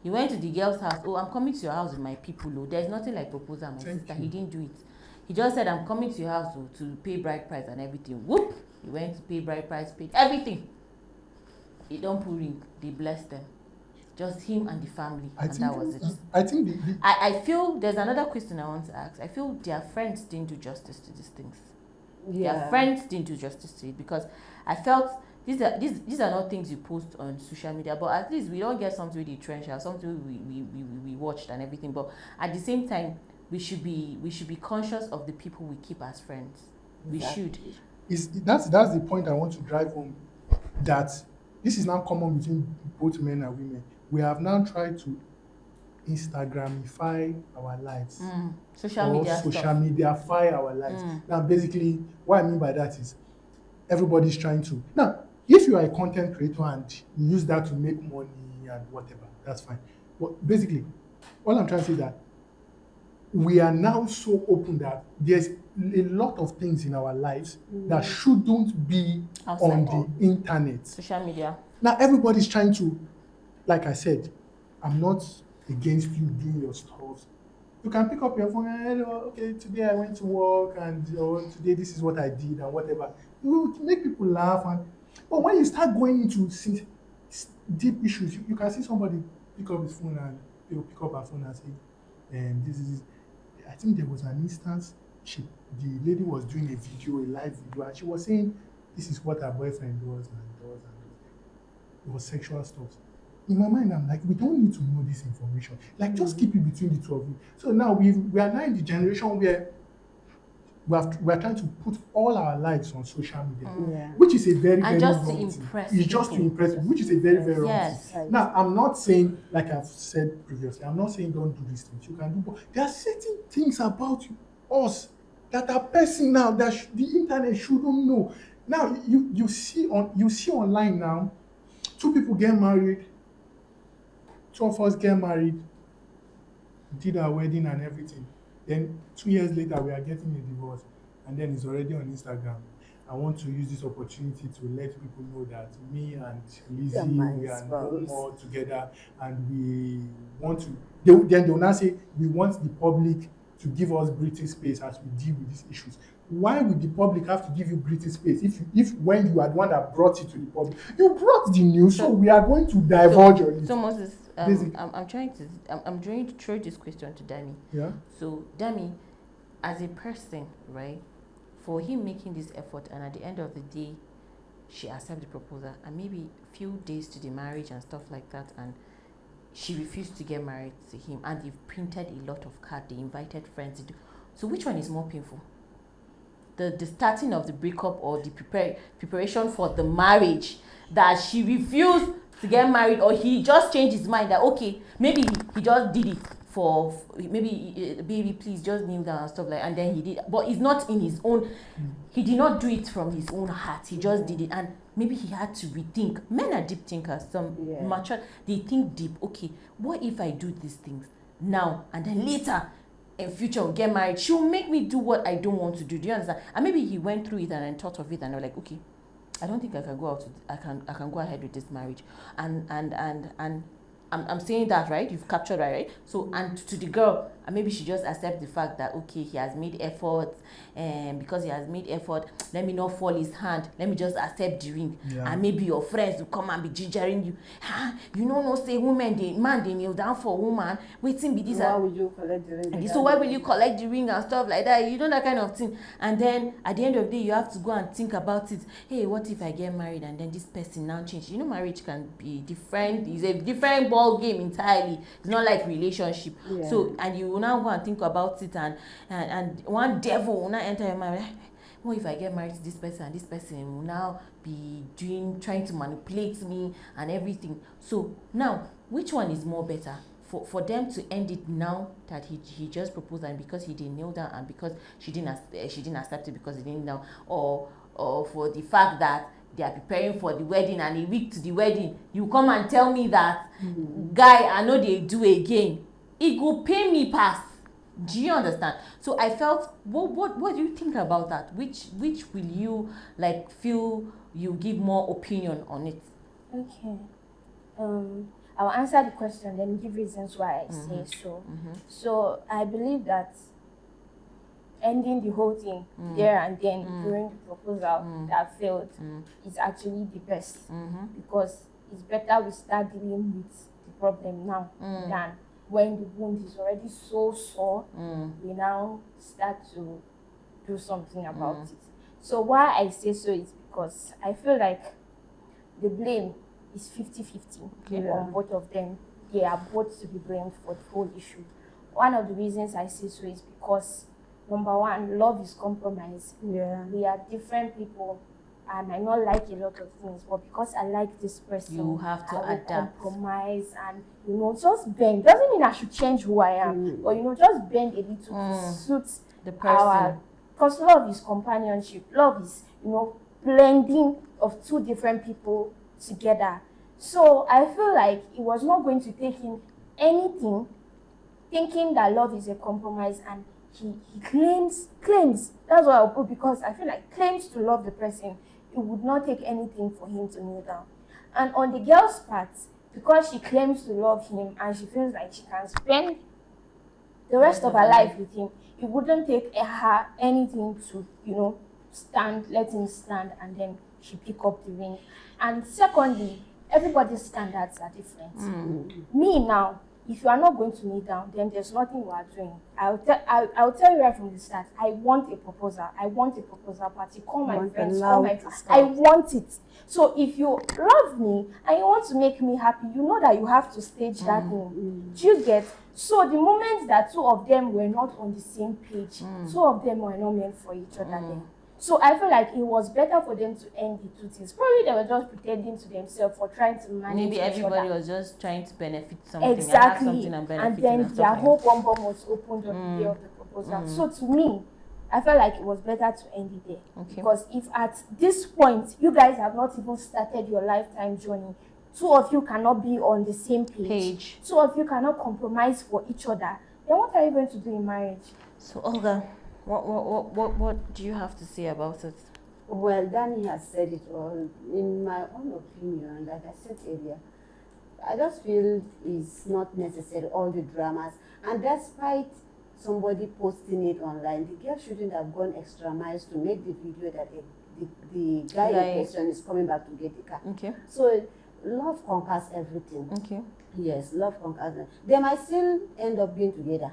He went to the girl's house. Oh, I'm coming to your house with my people. Oh, there's nothing like proposal, my sister. He didn't do it. He just said, I'm coming to your house to pay bride price and everything. Whoop! He went to pay bride price, paid everything. He don't put ring. They blessed them. Just him and the family, that was it. I think I feel there's another question I want to ask. I feel their friends didn't do justice to these things. Yeah. Their friends didn't do justice to it, because I felt these are not things you post on social media, but at least we don't get something with the trench or something we watched and everything. But at the same time, we should be conscious of the people we keep as friends. We should. That's the point I want to drive home. That this is now common between both men and women. We have now tried to Instagramify our lives. Social Or media social stuff. mediafy our lives. Now, basically, what I mean by that is everybody's trying to. Now, if you are a content creator and you use that to make money and whatever, that's fine. But basically, all I'm trying to say is that we are now so open that there's a lot of things in our lives that shouldn't be Outside. on the internet. Social media. Now, everybody's trying to, like I said, I'm not against you doing your stuff. You can pick up your phone and, hello, okay, today I went to work and today this is what I did and whatever. You will make people laugh. But when you start going into deep issues, you can see somebody pick up his phone and they'll pick up her phone and say, this is. I think there was an instance, the lady was doing a live video, and she was saying, this is what her boyfriend does and does. It was sexual stuff. In my mind, I'm like, we don't need to know this information. Like, just keep it between the two of you. So now we are now in the generation where we are trying to put all our lives on social media, which is a very, very just wrong to thing. impress It's just to people. impress people, which is a very, very wrong Yes. thing. Now, I'm not saying, like I've said previously, I'm not saying don't do these things. You can do, but there are certain things about us that are personal that the internet shouldn't know. Now, you see online now, two people get married, two of us get married, did our wedding and everything. Then 2 years later, we are getting a divorce, and then it's already on Instagram. I want to use this opportunity to let people know that me and Lizzie, we are no more together, and we want to. Then they will now say, we want the public to give us breathing space as we deal with these issues. Why would the public have to give you breathing space if when you are the one that brought it to the public, you brought the news, so we are going to divulge on it. So Moses, I'm trying to throw this question to Dami. Yeah. So Dami, as a person, right, for him making this effort, and at the end of the day, she accepted the proposal, and maybe a few days to the marriage and stuff like that, and she refused to get married to him, and they've printed a lot of cards, they invited friends to do. So which one is more painful? The starting of the breakup or the preparation for the marriage, that she refused to get married, or he just changed his mind that okay, maybe he just did it for maybe baby please just kneel down and stuff like, and then he did, but it's not in his own, he did not do it from his own heart, he just did it, and maybe he had to rethink. Men are deep thinkers, some mature, they think deep. Okay, what if I do these things now and then later in future we'll get married, she'll make me do what I don't want to do. Do you understand? And maybe he went through it and then thought of it and they're like, okay, I don't think I can go out. I can go ahead with this marriage. And I'm saying that, right? You've captured that, right? So, and to the girl, and maybe she just accept the fact that okay, he has made effort, and because he has made effort, let me not fall his hand. Let me just accept the ring, and maybe your friends will come and be gingering you. You know, no say women, they kneel down for woman. Waiting be this. Why would you collect the ring? So why will you collect the ring and stuff like that? You know, that kind of thing. And then at the end of the day, you have to go and think about it. Hey, what if I get married and then this person now change? You know, marriage can be different. It's a different ball game entirely. It's not like relationship. So, and you will now go and think about it, and one devil will now enter your mind. What if I get married to this person and this person will now be trying to manipulate me and everything? So now, which one is more better? For them to end it now that he just proposed, and because he didn't kneel down, and because she didn't accept it because he didn't know, or for the fact that they are preparing for the wedding, and a week to the wedding you come and tell me that guy I know they do again, it go pay me pass. Do you understand? So I felt, what do you think about that? Which will you like feel you give more opinion on it? Okay. I'll answer the question, then give reasons why I say so. So I believe that ending the whole thing there and then during the proposal that failed is actually the best, because it's better we start dealing with the problem now than when the wound is already so sore, we now start to do something about it. So why I say so is because I feel like the blame is 50-50 on both of them. They are both to be blamed for the whole issue. One of the reasons I say so is because, number one, love is compromise. We are different people I might not like a lot of things, but because I like this person, You have to I will adapt. compromise and just bend. Doesn't mean I should change who I am, but just bend a little to suit The person. because love is companionship. Love is blending of two different people together. So I feel like it was not going to take him anything, thinking that love is a compromise, and he claims, that's what I'll put, because I feel like claims to love the person, it would not take anything for him to kneel down. And on the girl's part, because she claims to love him and she feels like she can spend the rest of her life with him, it wouldn't take her anything to, let him stand, and then she pick up the ring. And secondly, everybody's standards are different. Me now, if you are not going to kneel down, then there's nothing we are doing. I'll tell you right from the start, I want a proposal. I want a proposal party. Call my friends, call my friends. I want it. So if you love me and you want to make me happy, you know that you have to stage that thing. Do you get? So the moment that two of them were not on the same page, two of them were not meant for each other then. So I feel like it was better for them to end the two things. Probably they were just pretending to themselves for trying to manage Maybe each everybody other. was just trying to benefit something. Exactly. And have something and benefit. And then stuff their like whole bum was opened on the day of the proposal. So to me, I felt like it was better to end it there. Okay. Because if at this point, you guys have not even started your lifetime journey, two of you cannot be on the same page. Two of you cannot compromise for each other, then what are you going to do in marriage? So Olga, what do you have to say about it? Well, Danny has said it all. In my own opinion, like I said earlier, I just feel it's not necessary, all the dramas. And despite somebody posting it online, the girl shouldn't have gone extra miles to make the video that the guy in question is coming back to get the car. Okay. So love conquers everything. Okay. Yes, love conquers everything. They might still end up being together.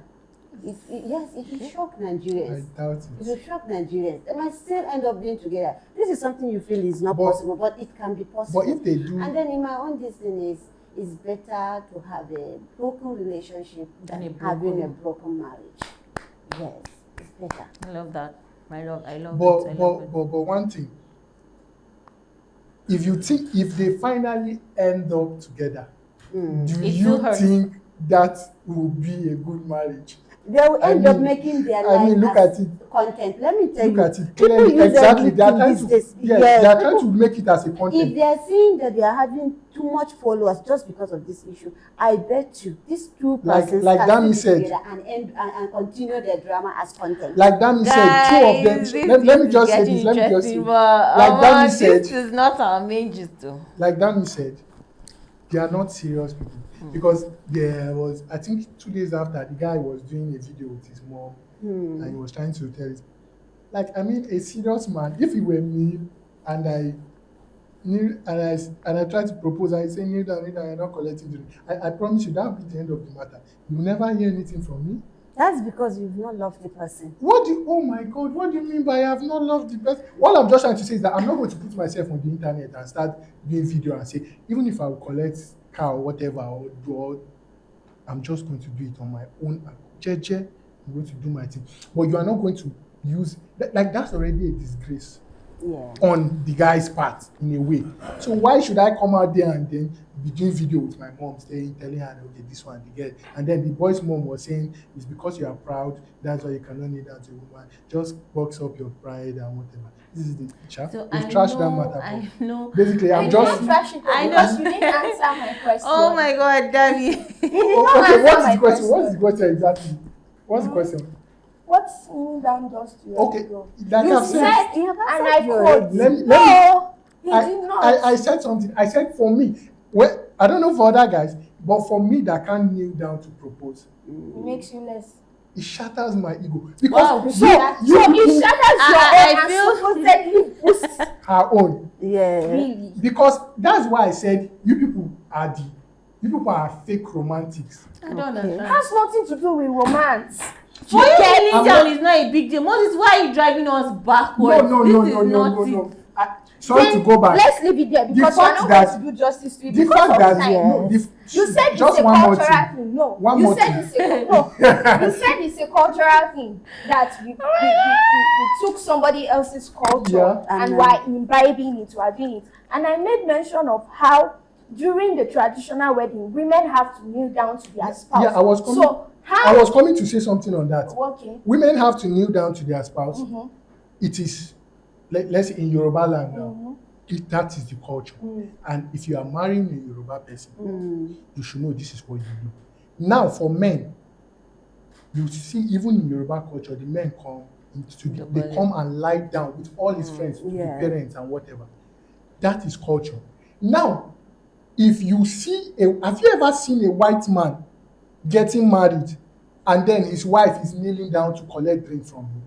It will shock Nigerians. I doubt It it. will shock Nigerians. They might still end up being together. This is something you feel is not possible, but it can be possible. But if they do, And then in my own distance, it's better to have a broken relationship than having a broken marriage. Yes, it's better. I love that. I love it. I love it. but one thing, if they finally end up together, do It you still hurts. think that will be a good marriage? They will end up making their life look as at it. content. Let me tell Look you. at it People clearly. use Exactly. They are everything trying these to, days. yes, Yes, they are trying people- to make it as a If content. they are seeing that they are having too much followers just because of this issue, I bet you these two persons like can Dami still be said. together and continue their drama as content. Like Danny said, two of them. Let me just say this. Let me just say. Like Danny said. This is not our main gist though. Like Danny said, they are not serious people. Because there was, I think 2 days after, the guy was doing a video with his mom and he was trying to tell it. Like, I mean, a serious man, if he were me and I tried to propose and he said, kneel down, you're not collecting the ring. I promise you, that will be the end of the matter. You will never hear anything from me. That's because you've not loved the person. Oh my God, what do you mean by I have not loved the person? All I'm just trying to say is that I'm not going to put myself on the internet and start doing video and say, even if I will collect car or whatever, or I'm just going to do it on my own. Jeje, I'm going to do my thing. But you are not going to use, like that's already a disgrace on the guy's part in a way. So why should I come out there and then be doing video with my mom, telling her, okay, this one, the girl. And then the boy's mom was saying, it's because you are proud, that's why you cannot kneel down to a woman. Just box up your pride and whatever. This is the chat. So We've I trashed that know, matter. I know. Basically, I'm I just. didn't trash it because you didn't answer my question. Oh my God, Gabby. Okay, what's the question? What's the question exactly? What's the question? What's kneeling down does to your Okay, ego? like You I've said, said, You have and answered I you quote, already. Let me- no, he did not. I said something. I said for me, well, I don't know for other guys, but for me that can't kneel down to propose, It makes you less. it shatters my ego. Wow, Because So it shatters I your feel- own and supposedly boosts. her own. Yeah. Really? Because that's why I said you people are fake romantics. I don't understand. It has nothing to do with romance. For you, I'm kneeling down not- is not a big deal. Moses, why are you driving us backwards? No. This is not it. sorry to go back. Let's leave it there because we're fact not that- going to do justice to it The because fact of that time. no, You said it's just a one more cultural thing. thing. No, One you more said thing. it's a no. You said it's a cultural thing that we took somebody else's culture Yeah. and we're imbibing it, we're doing it. And I made mention of how during the traditional wedding, women have to kneel down to their spouse. Yeah, I was coming. So how? I was coming to say something on that. Okay. Women have to kneel down to their spouse. Mm-hmm. It is, let's say in Yoruba land now, Mm-hmm. that is the culture. And if you are marrying a Yoruba person, you should know this is what you do. Now, for men, you see, even in Yoruba culture, the men come they come and lie down with all his friends, with the parents and whatever. That is culture. Now, if you see have you ever seen a white man getting married and then his wife is kneeling down to collect drink from him?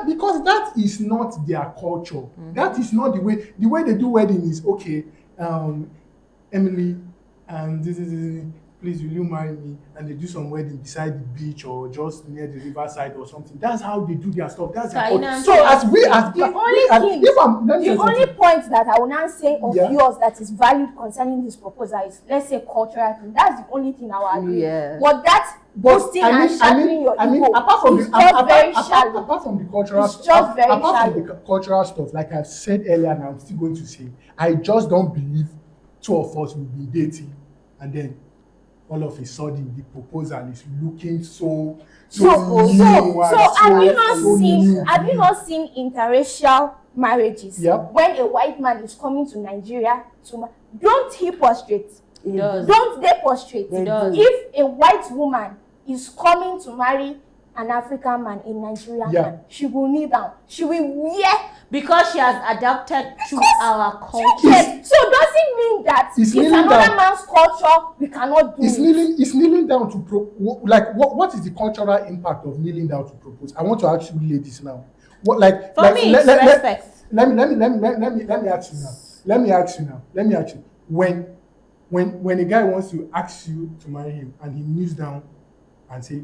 Because that is not their culture. That is not the way they do wedding is okay. Emily, and this is please will you marry me? And they do some wedding beside the beach or just near the riverside or something. That's how they do their stuff. That's their culture. So as the only point that I will now say of yours that is valid concerning this proposal is, let's say, cultural thing. That's the only thing I will agree. Yeah. But that boosting and sharpening your ego apart from is just very shallow. Apart from the cultural It's just very apart from shallow. the cultural stuff, like I've said earlier, and I'm still going to say, I just don't believe two of us will be dating, and then all of a sudden the proposal is looking so have you not seen interracial marriages? Yep. When a white man is coming to Nigeria don't he prostrate? It does. Don't they prostrate? It does. If a white woman is coming to marry an African man, a Nigerian man, she will kneel down. She will wear because she has adapted to our culture. yes. So does it mean that It's it's kneeling another down. man's culture we cannot do It's it? kneeling down to what is the cultural impact of kneeling down to propose? I want to ask you ladies now. What For me, it's respect. Let me ask you now. Let me ask you. When a guy wants to ask you to marry him and he kneels down and say,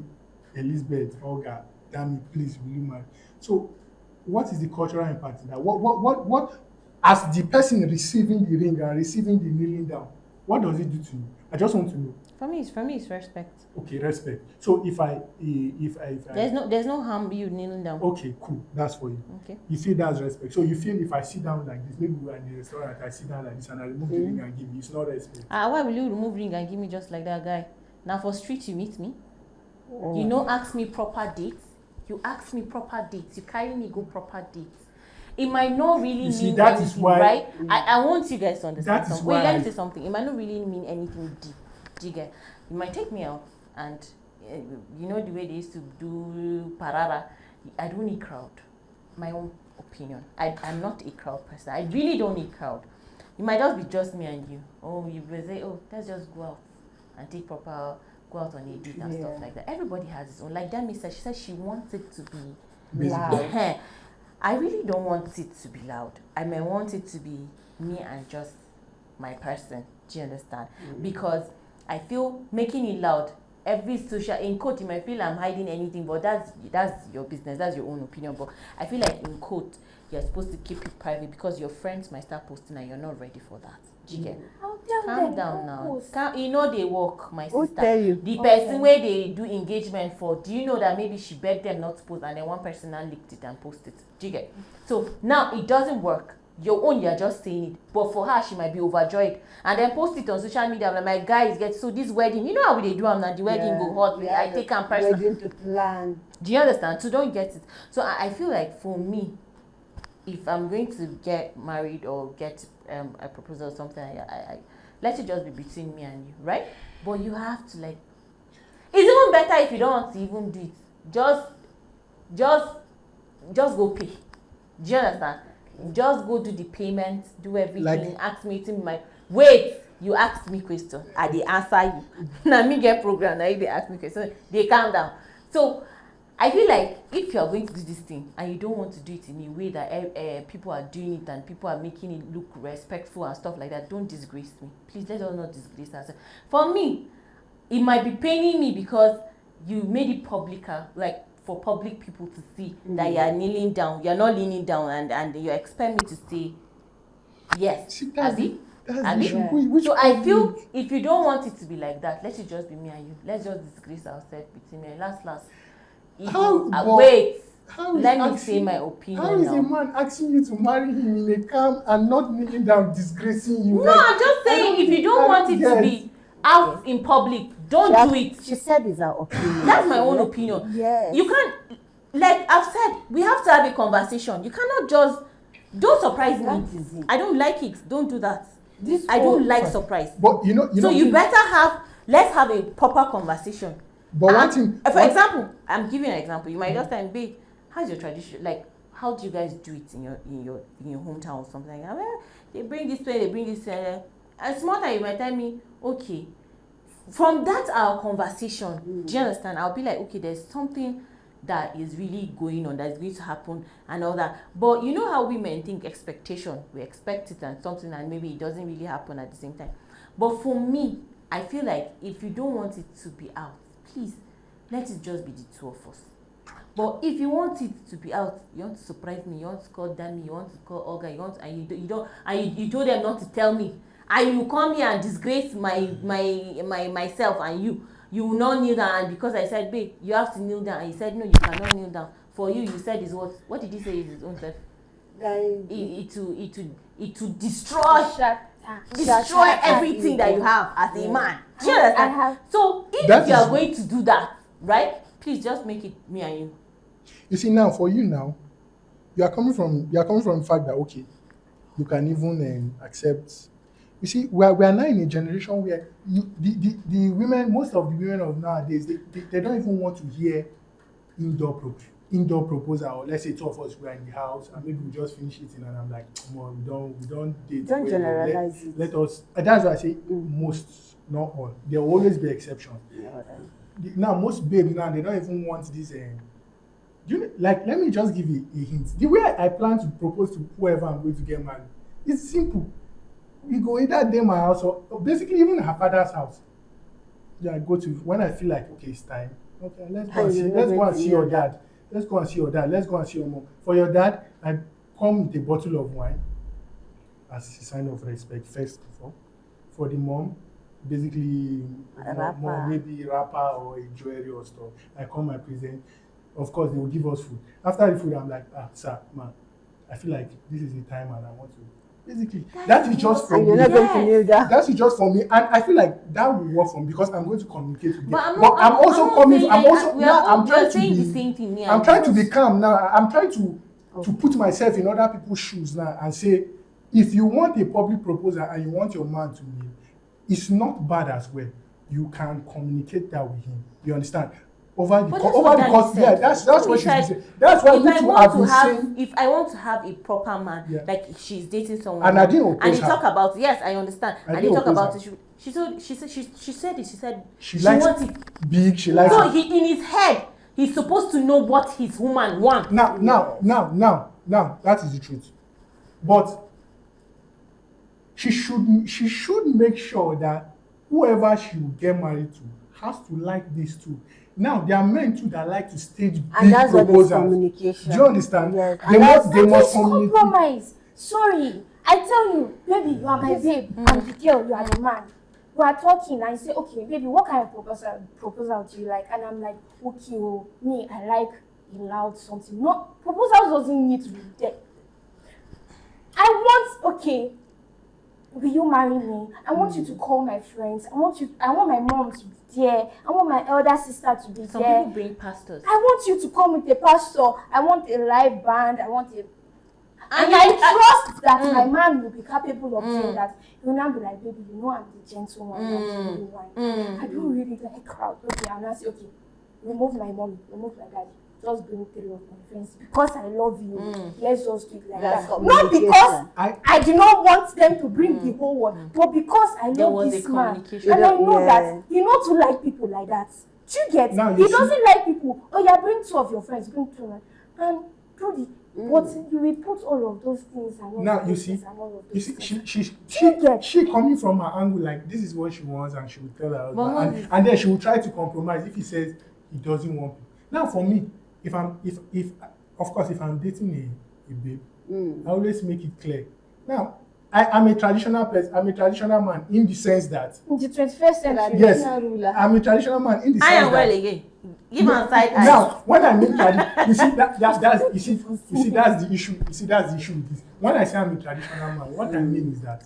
Elizabeth, Olga, damn it, please, will you marry? So, what is the cultural impact in that? What as the person receiving the ring and receiving the kneeling down, what does it do to you? I just want to know. For me, it's respect. Okay, respect. So if I There's no harm you kneeling down. okay, cool, that's for you. Okay. You feel that's respect. So you feel if I sit down like this, maybe we're in a restaurant, I sit down like this and I remove the ring and give you, it's not respect. Why will you remove ring and give me just like that guy? Now for street you meet me. You know, ask me proper dates. You ask me proper dates. You carry me go proper dates. It might not really You see, mean that anything, is why- right? I want you guys to understand That is something. Wait, why let me I- say something. It might not really mean anything deep. Do you get? You might take me out and you know the way they used to do parara. I don't need crowd. My own opinion. I'm not a crowd person. I really don't need crowd. It might just be just me and you. Oh, you will say, oh, let's just go out and take proper, go out on a date and stuff like that. Everybody has its own. Like Dami said, she said she wants it to be loud. I really don't want it to be loud. I may want it to be me and just my person. Do you understand? Because I feel making it loud, every social, in quote, you might feel I'm hiding anything, but that's your business, that's your own opinion. But I feel like in quote, you're supposed to keep it private because your friends might start posting and you're not ready for that. Do you get? Calm down now. You know they work, my Who sister. tell you? The person where they do engagement for, do you know that maybe she begged them not to post and then one person now licked it and posted it? Do you get? So now it doesn't work. Your own, you're just saying it. But for her, she might be overjoyed. And then post it on social media. Like, my guys get, so this wedding, you know how they do them now, the wedding go hot. I take them personal. Wedding to plan. Do you understand? So don't get it. So I feel like for me, if I'm going to get married or get a proposal or something, I let it just be between me and you, right? But you have to like, it's even better if you don't want to even do it. Just go pay. Do you understand? Just go do the payment, do everything, ask me to my wait. You ask me question, I dey answer you. Now me get program, now you dey ask me question. They calm down. So I feel like if you are going to do this thing and you don't want to do it in a way that people are doing it and people are making it look respectful and stuff like that, don't disgrace me. Please let us not disgrace ourselves. For me, it might be paining me because you made it public, like for public people to see that you are kneeling down. You're not leaning down, and you expect me to say yes. See, that's Abi? the Abi? issue. Which So I public? feel if you don't want it to be like that, let it just be me and you. Let's just disgrace ourselves between me and last. Wait. Let me say my opinion. How is now. a man asking you to marry him in a calm and not kneeling down, disgracing you? No, Like, I'm just saying if you don't want it to be out in public, don't do it. She said it's her opinion. That's my own opinion. Yes. You can't, like I've said, we have to have a conversation. You cannot just, don't surprise That me. is it. I don't like it. Don't do that. This I don't whole- like surprise. But you know, So you better let's have a proper conversation. But one thing, For example, I'm giving an example. You might just tell me, babe, how's your tradition? Like, how do you guys do it in your hometown or something like that? Well, they bring this way, they bring this way. And small time, you might tell me, okay. From that our conversation, do you understand? I'll be like, okay, there's something that is really going on, that is going to happen and all that. But you know how women think expectation, we expect it and something, and maybe it doesn't really happen at the same time. But for me, I feel like if you don't want it to be out, please let it just be the two of us. But if you want it to be out, you want to surprise me, you want to call Dami, you want to call Olga, you want, and you don't, and you told them not to tell me, and you come here and disgrace myself, and you will not kneel down, and because I said, babe, you have to kneel down, and he said, no, you cannot kneel down. For you said is what did he say is his own self? It to destroy everything that you have as a man. Do you understand? So if you are going to do that, right? Please just make it me and you. you see now, for you now, you are coming from the fact that okay, you can even accept. You see, we are now in a generation where the women, most of the women of nowadays, they don't even want to hear indoor proposal, or let's say two of us were in the house and maybe we just finish eating and I'm like, well, we don't date. Don't generalize it. Let us. That's why I say most, not all. There will always be exceptions. Now most babes now they don't even want this. Like let me just give you a hint. The way I plan to propose to whoever I'm going to get married, it's simple. We go either day my house or basically even her father's house. Yeah, I go to when I feel like okay, it's time. Okay, let's go and see your dad. Let's go and see your dad. Let's go and see your mom. For your dad, I come with a bottle of wine as a sign of respect first of all. For the mom, basically more maybe wrapper or a jewelry or stuff. I come, I present. Of course, they will give us food. After the food, I'm like, sir, man, I feel like this is the time and I want to. Basically, that is just for me. You're not going to kneel down. That is just for me, and I feel like that will work for me because I'm going to communicate with them. But I'm trying to be calm now. I'm trying to put myself in other people's shoes now and say, if you want a public proposal and you want your man to kneel, it's not bad as well. You can communicate that with him. You understand? Over the course, yeah, that's what she's saying. That's why if I want to have a proper man, like she's dating someone, and I didn't oppose and they her. talk about I understand, and they talk about it. She said she wants it big. She likes. So in his head, he's supposed to know what his woman wants. Now, that is the truth. But she should make sure that whoever she will get married to has to like this too. Now there are men too that like to stage big proposals. Communication. Do you understand? Yes. They must communicate. Compromise. Sorry, I tell you, baby, you are my babe. I'm the girl, you are the man. We are talking and I say, okay, baby, what kind of proposal do you like? And I'm like, okay, well, me, I like a loud something. No, proposal doesn't need to be there. I want, okay, will you marry me? I want you to call my friends. I want my mom to be there. I want my elder sister to be Some there. people bring pastors. I want you to come with a pastor. I want a live band. And I trust that my man will be capable of doing that. He will not be like, baby, you know I'm the gentle one, not the really one. I don't really like crowd. Okay, I'll not say, okay, remove my mommy, remove my daddy. Just bring 3 of my friends. Because I love you, let's just do it like that. Not because I do not want them to bring the whole world, but because I love this man. And I know that he knows to like people like that. Do you get? He doesn't like people. Oh yeah, bring 2 of your friends, bring 2 and do the. But you will put all of those things and all now of you those see, things and all of you those see, she coming from her angle like this is what she wants, and she will tell her husband, and then she will try to compromise if he says he doesn't want people. Now for me, if of course, if I'm dating a babe, I always make it clear. Now, I'm a traditional person. I'm a traditional man in the sense that In the 21st century. yes, ruler. I'm a traditional man in the sense I am that well again. Give me side eye. now when I mean you see that's you see that's the issue. You see that's the issue with this. When I say I'm a traditional man, what I mean is that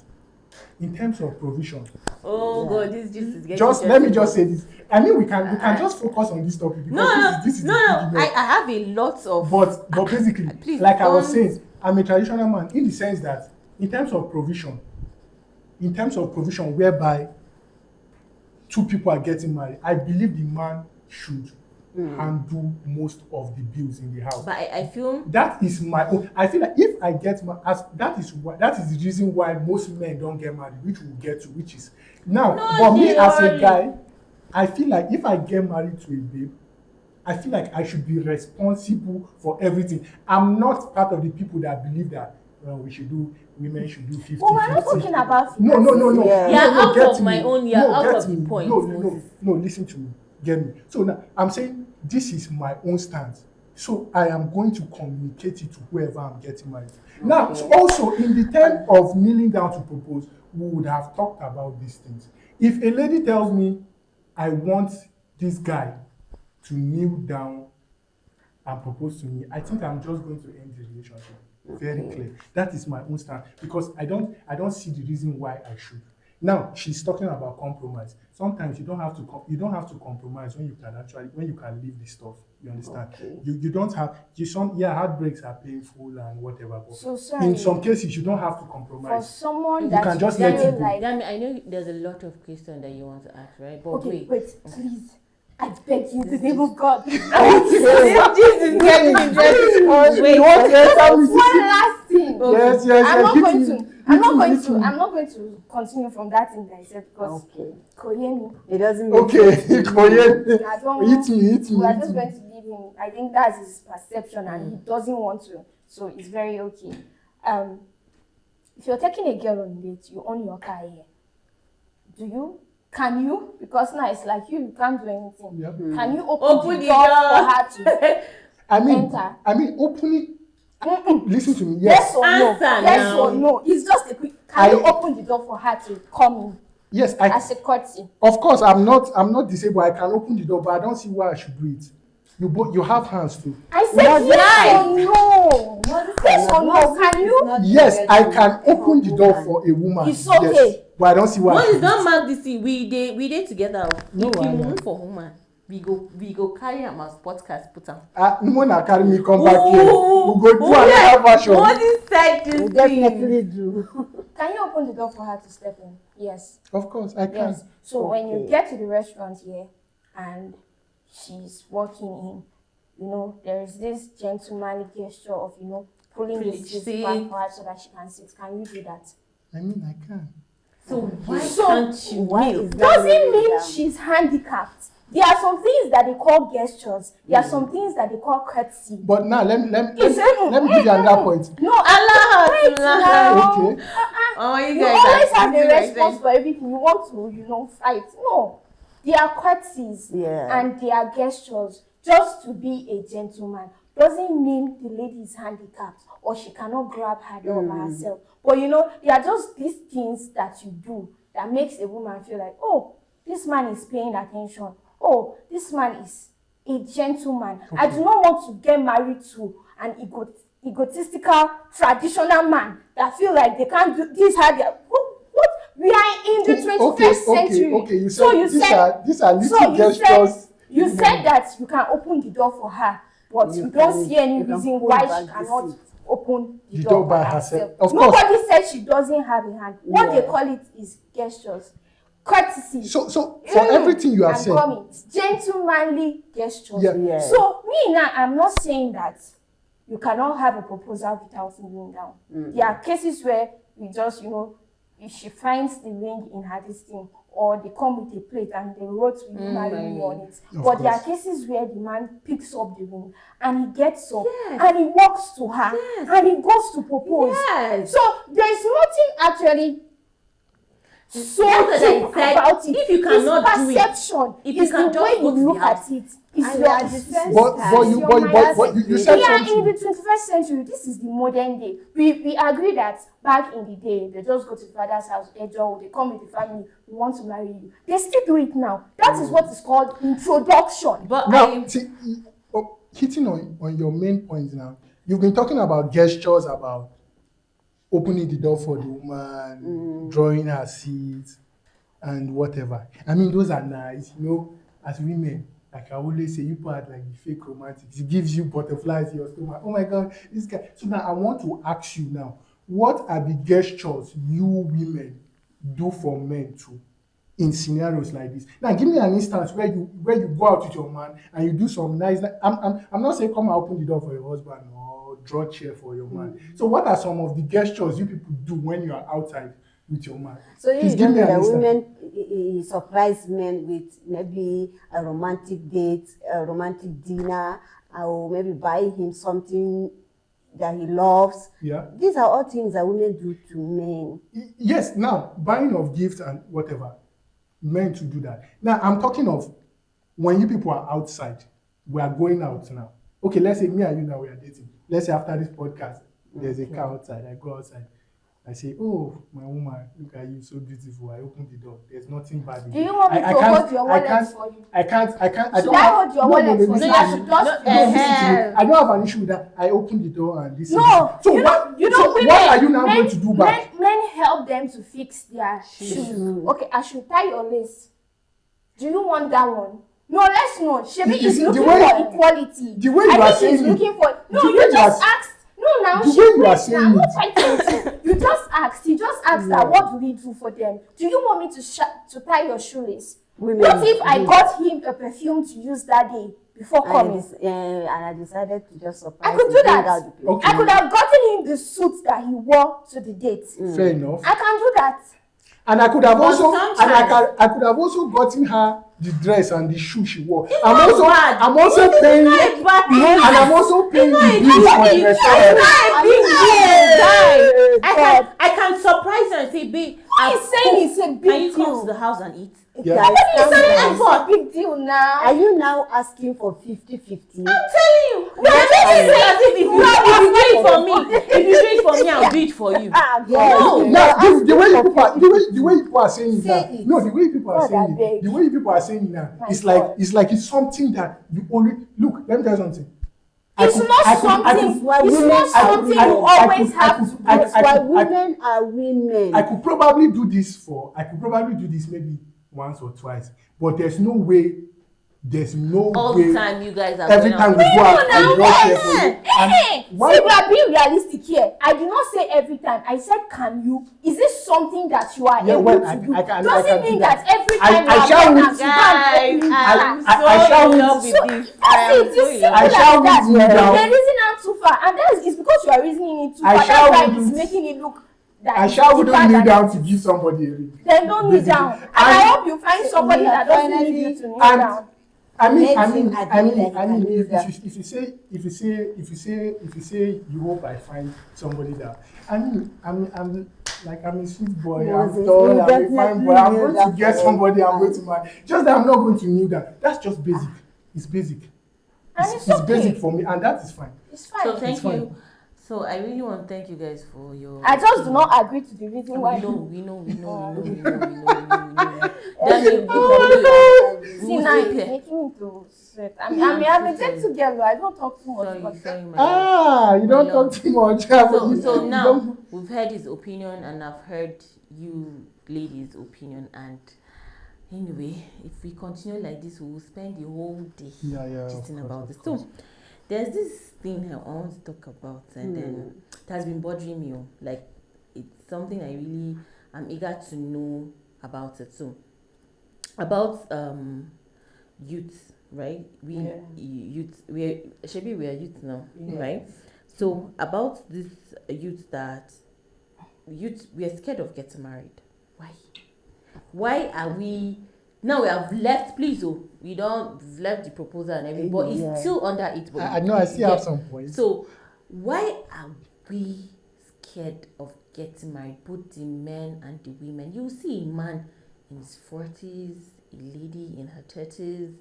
in terms of provision, Oh God, this is getting just let me interesting. just say this. I mean we can just focus on this topic because this is the big event. I have a lot of. But basically, Please like I was don't- saying, I'm a traditional man in the sense that in terms of provision whereby two people are getting married, I believe the man should handle most of the bills in the house. But I feel That is my own. I feel like if I get that is the reason why most men don't get married, which we'll get to, which is now. No, But me they as a already- guy, I feel like if I get married to a babe, I feel like I should be responsible for everything. I'm not part of the people that believe that women should do 50. But we're not talking about No. Yeah. You're No, out get of me. my own- you're No, out get of the me. point, No, Moses. listen to me. Get me. So now I'm saying this is my own stance. So I am going to communicate it to whoever I'm getting married to. Now, so also in the term of kneeling down to propose, we would have talked about these things. If a lady tells me, I want this guy to kneel down and propose to me, I think I'm just going to end the relationship. Very clear. That is my own stand because I don't see the reason why I should. Now she's talking about compromise. Sometimes you don't have to compromise when you can leave this stuff. You understand? Okay. You don't have heartbreaks are painful and whatever. But So sorry. in some cases you don't have to For compromise. someone You that can is just let very it go. like, Dami, I know there's a lot of questions that you want to ask, right? But okay, wait. wait, please, I beg you, in the name of God. This is getting interesting. Wait. You want to enter with One last thing. Yes, I'm not hit going me. to. I'm Hit me. not going to continue from that thing that I said because Okay. Koyeni. It doesn't make Okay, sense. Koyen. I don't. Hit me. We are just going to leave him. I think that's his perception, and he doesn't want to. So it's very okay. If you're taking a girl on date, you own your car here. Can you? Because now it's like you can't do anything. Yep. Can you Open open the the door door. for her to enter? I mean, opening. Listen to me. Yes or no? Answer Yes now. or no? It's just a quick. Can you open the door for her to come in Yes, as a courtesy? Of course, I'm not disabled. I can open the door, but I don't see why I should do it. You have hands too. I said yes or no. Yes or no? Can you? Yes, I can open the door for a woman. It's okay. Yes, but I don't see why. I Moses, should do don't it. mark this thing. We dey together. No, If I you know. move for woman, we go carry am as podcast put am. Mona carry me come back here. We go do another version. Moses said this We thing. definitely do. Can you open the door for her to step in? Yes. Of course, I can. Yes. So when you Okay. get to the restaurant here and she's walking in, there is this gentlemanly gesture of, pulling the Please seat sit. back for her so that she can sit. Can you do that? I mean, I can. So why So, can't you Why kneel? is that Doesn't really mean down? she's handicapped. There are some things that they call gestures. There are some things that they call courtesy. But now let me It's give you another point. No, Allah wait Allah. now. Okay. Oh, you You guys always are have a confusing response myself. for everything. You want to, fight. No. There are courtesies Yeah. and there are gestures. Just to be a gentleman doesn't mean the lady is handicapped or she cannot grab her door by herself. But there are just these things that you do that makes a woman feel like, oh, this man is paying attention. Oh, this man is a gentleman. Okay. I do not want to get married to an egotistical traditional man that feel like they can't do this. What? We are in the 21st century. Okay. You said So you these said are little so you gestures. You said that you can open the door for her, but you don't see any reason why she cannot open the door by herself. Of course. Nobody said she doesn't have a hand. What they call it is gestures, courtesy. So for everything you have and said, comments, gentlemanly gestures. Yeah. So me now, I'm not saying that you cannot have a proposal without kneeling down. There are cases where we just, if she finds the ring in her this thing, or they come with a plate and they wrote "Will you marry me" on it. But there are cases where the man picks up the ring and he gets up and he walks to her and he goes to propose. Yes. So there is nothing actually so That's what I deep said. about it. If you cannot it's do it, perception. if you It's can the just way go you to the look at house. it. It's And your at the same But time, your you said we are in something. the 21st century. This is the modern day. We agree that back in the day, they just go to the father's house, they come with the family, we want to marry you. They still do it now. That is what is called introduction. But Now, see, hitting on your main point now, you've been talking about gestures, about opening the door for the woman, drawing her seat, and whatever. I mean, those are nice, as women. Like I always say, you part like the fake romantics. It gives you butterflies in your stomach. Oh my God, this guy. So now I want to ask you now, what are the gestures you women do for men too in scenarios like this? Now give me an instance where you go out with your man and you do some nice. I'm not saying come and open the door for your husband or draw a chair for your man. So what are some of the gestures you people do when you are outside with your man? So you Please don't give me know an that instance. women surprise men with maybe a romantic date, a romantic dinner, or maybe buy him something that he loves. Yeah. These are all things that women do to men. Yes, now buying of gifts and whatever, men to do that. Now I'm talking of when you people are outside, we are going out now. Okay, let's say me and you now we are dating. Let's say after this podcast, there's a car outside. I go outside. I say, oh, my woman, look at you, so beautiful. I open the door. There's nothing bad in Do you want me to can't- hold your wallet can't- for you? I can't. Should I hold your wallet for you? listen I to should me. just No, No, listen to me. eh. I don't have an issue with that. I open the door and this. No, So you what? know, so women, what are you now men, going to do back? Men help them to fix their shoes. Okay, I should tie your lace. Do you want that one? No, let's know. Shebi You is see, the looking way- for equality. the way you I are think he's saying it- looking for. No, the way you you just are- asked. No, now the she way you are wait saying now. it- What fighting with you? You just asked. He just asked that. What do we do for them? Do you want me to tie your shoelace? Women What if I do. got him a perfume to use that day before coming? And I decided to just surprise I could him, do bring that. out the picture. Okay. I could have gotten him the suit that he wore to the date. Fair enough. I can do that. And I could have But also sometimes- I could have also gotten her the dress and the shoe she wore. not bad. I'm also It's paying not a bad thing. and I'm also paying the It's bills not for a the big restaurant. I can surprise you and say, babe, He's saying it's a can big you come to deal. the house and eat? Yeah. Guys, He's calm saying down. it's a big deal now. Are you now asking for 50-50? I'm telling you. We are just saying as if you do it for me. If you do it for me, I'll do it for you. Yes. No. Now, the way people are saying it Say now. it. No, the way people are God, I saying beg. it. The way people are saying it now. My It's God. like it's something that you only look. Let me tell you something. It's not something. why It's women not are something women. you always have to do. That's why women are women. I could probably do this maybe once or twice, but there's no way. All the time you guys are Every going time out. we go out now, and rush here for you. Hey, And why? see, we are being realistic here. I did not say every time. I said, can you? Is this something that you are Yeah, able well, to I do? can Doesn't do mean that. that every I- time I you shall are going with- out, you can't open Guys, the I'm car. I so shall in with- love with So, this. that's it. It's simple I shall like that. with you down. They reason out too far, and that is because you are reasoning it too I far. shall That's why with it's you. making it look that I it's shall deeper wouldn't kneel than down it to is. give somebody a ring. Then don't kneel Basically. down. And I And- hope you find somebody that doesn't need you to kneel And down. I mean, Makes I him mean, agree I that mean, he I can mean, do if that. you say you hope I find somebody that I'm a sweet boy, Moses, I'm tall, you I'm a fine definitely boy, I'm kneel going to down get for somebody I'm going everyone. to marry. Just that I'm not going to kneel down. That's just basic. It's basic. And it's It's okay. basic for me, and that is fine. It's fine. So thank It's fine. you. So I really want to thank you guys for your. I just do not agree to the reason why. We know. See See now, it's making me to sweat. I'm a gentle girl. I don't talk too much. Sorry, but- sorry, my love. You don't My talk love. too much. So You now don't- we've heard his opinion and I've heard you ladies' opinion, and anyway, if we continue like this, we will spend the whole day Yeah, chatting of about course, this. of So there's this thing I want to talk about, and then it has been bothering me. Like it's something I really am eager to know about it. So about youth, right? Youth, we are youth now, right? So about this youth we are scared of getting married. Why are we now? We have left, please. We've left the proposal and everything, but it's still under it. But I know. I still have some points. So why are we scared of getting married, both the men and the women. You see a man in his 40s, a lady in her 30s,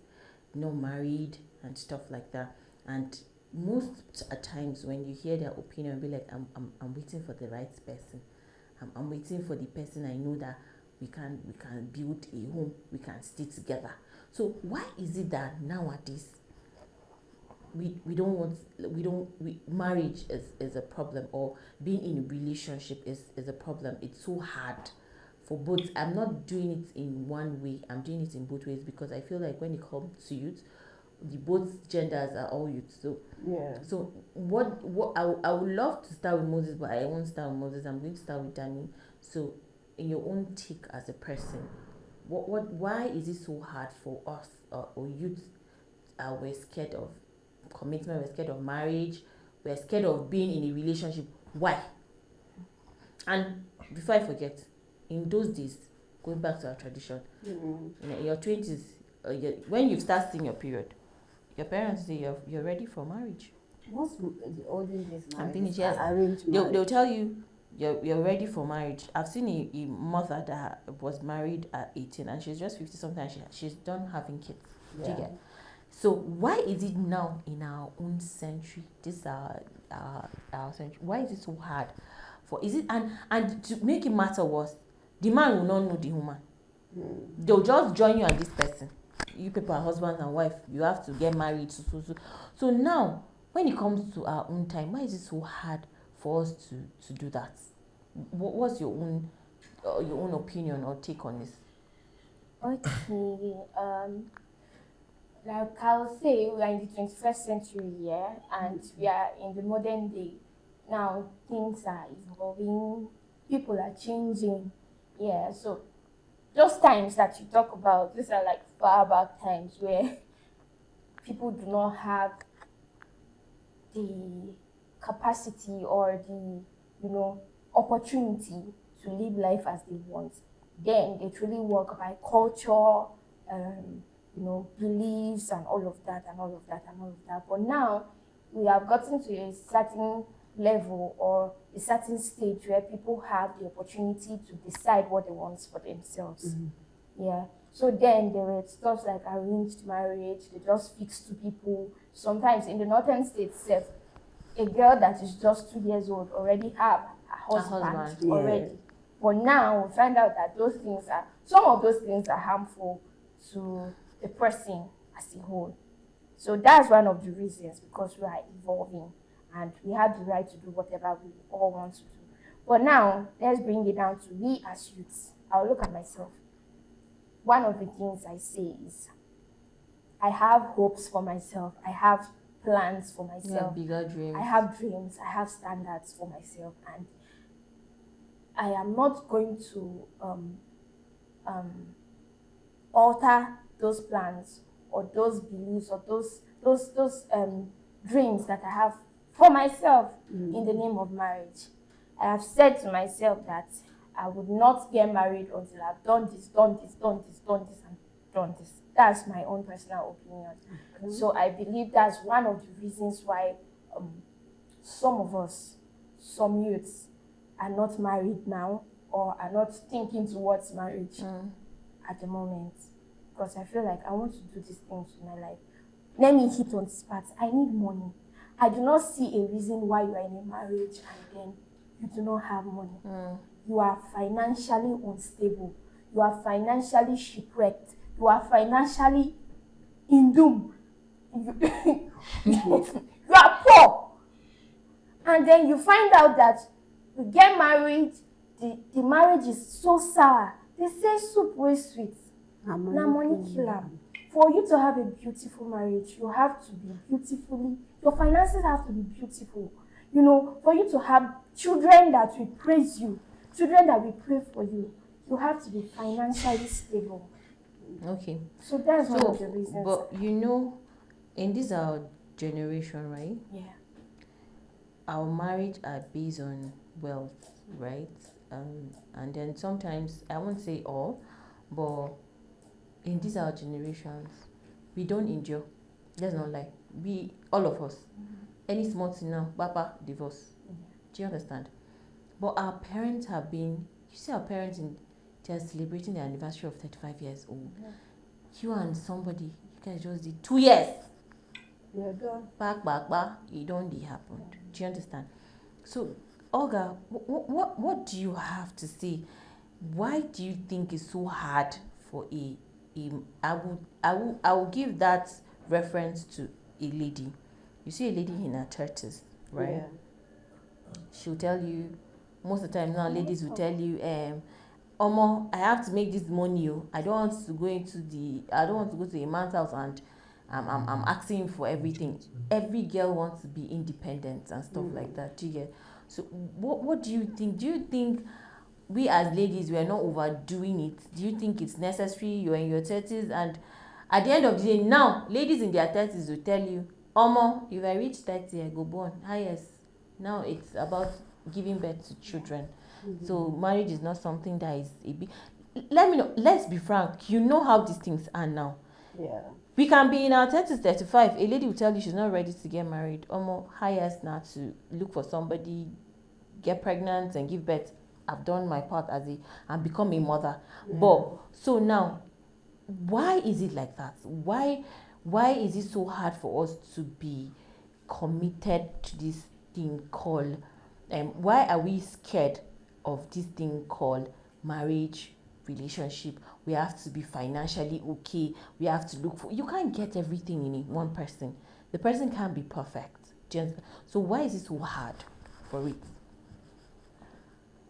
not married and stuff like that. And most at times when you hear their opinion, be like, I'm waiting for the right person. I'm waiting for the person I know that we can build a home, we can stay together. So why is it that nowadays marriage is a problem, or being in a relationship is a problem? It's so hard for both. I'm not doing it in one way, I'm doing it in both ways, because I feel like when it comes to youth, the both genders are all youth. So Yeah. so what I would love to start with Moses, but I won't start with Moses. I'm going to start with Danny. So in your own take as a person, why is it so hard for us or youth? We're scared of commitment, we're scared of marriage, we're scared of being in a relationship. Why? And before I forget, in those days, going back to our tradition, in your 20s, when you start seeing your period, your parents say you're ready for marriage. What's the olden days I'm marriage? finished, yes. Arranged They'll marriage. tell you you're ready for marriage. I've seen a mother that was married at 18 and she's just 50 something. She's done having kids. Do you Yeah. get? So why is it now in our own century, this our century, why is it so hard for, is it, and to make it matter worse, the man will not know the woman. They'll just join you and this person. You people are husband and wife, you have to get married. So now, when it comes to our own time, why is it so hard for us to do that? What's your own opinion or take on this? Okay, like I'll say, we are in the 21st century here, and we are in the modern day. Now things are evolving, people are changing. Yeah, so those times that you talk about, these are like far back times where people do not have the capacity or the, opportunity to live life as they want. Then they truly work by culture, beliefs and all of that and all of that and all of that. But now we have gotten to a certain level or a certain stage where people have the opportunity to decide what they want for themselves. Yeah. So then there were stuff like arranged marriage, they just fix two people. Sometimes in the northern states, a girl that is just 2 years old already have a husband already. Yeah. But now we find out that some of those things are harmful to the person as a whole. So that's one of the reasons, because we are evolving and we have the right to do whatever we all want to do. But now, let's bring it down to we as youths. I'll look at myself. One of the things I say is, I have hopes for myself. I have plans for myself. Bigger dreams. I have dreams. I have standards for myself. And I am not going to alter those plans or those beliefs or those dreams that I have for myself in the name of marriage. I have said to myself that I would not get married until I've done this, and done this. That's my own personal opinion. So I believe that's one of the reasons why some of us, some youths, are not married now or are not thinking towards marriage at the moment. Because I feel like I want to do these things in my life. Let me hit on this part. I need money. I do not see a reason why you are in a marriage and then you do not have money. You are financially unstable. You are financially shipwrecked. You are financially in doom. You are poor. And then you find out that you get married, the marriage is so sour. They say soup wey sweet, na money kill am. For you to have a beautiful marriage, you have to be your finances have to be beautiful. For you to have children that will praise you, children that will pray for you, you have to be financially stable. Okay. So that's one of the reasons. But in this our generation, right? Yeah. Our marriage are based on wealth, right? And then sometimes, I won't say all, but in these our generations, we don't endure. Let's not lie. All of us, any small thing now, Papa, divorce. Do you understand? But our parents have been, you see, our parents, they're celebrating the anniversary of 35 years old. Yeah. You and somebody, you guys just did 2 years. You're done. Back, it only happened. Do you understand? So, Olga, what do you have to say? Why do you think it's so hard for I will give that reference to a lady. You see a lady in her 30s, right? Yeah. She'll tell you, most of the time now ladies will tell you, Omo, I have to make this money. I don't want to go to a man's house and I'm asking for everything. Every girl wants to be independent and stuff like that. Do you get? So what do you think? Do you think we as ladies, we are not overdoing it? Do you think it's necessary? You're in your 30s, and at the end of the day, now ladies in their 30s will tell you, Omo, if I reach 30, I go born. Yes. Now it's about giving birth to children. So marriage is not something that is a big. Let's be frank. You know how these things are now. Yeah. We can be in our 30s, 35. A lady will tell you she's not ready to get married. Almost highest now to look for somebody, get pregnant and give birth. I've done my part and become a mother. Yeah. But so now, why is it like that? Why is it so hard for us to be committed to this thing called? Why are we scared of this thing called marriage? Relationship? We have to be financially okay. We have to look for. You can't get everything in one person. The person can't be perfect. Do you understand? So why is it so hard for it?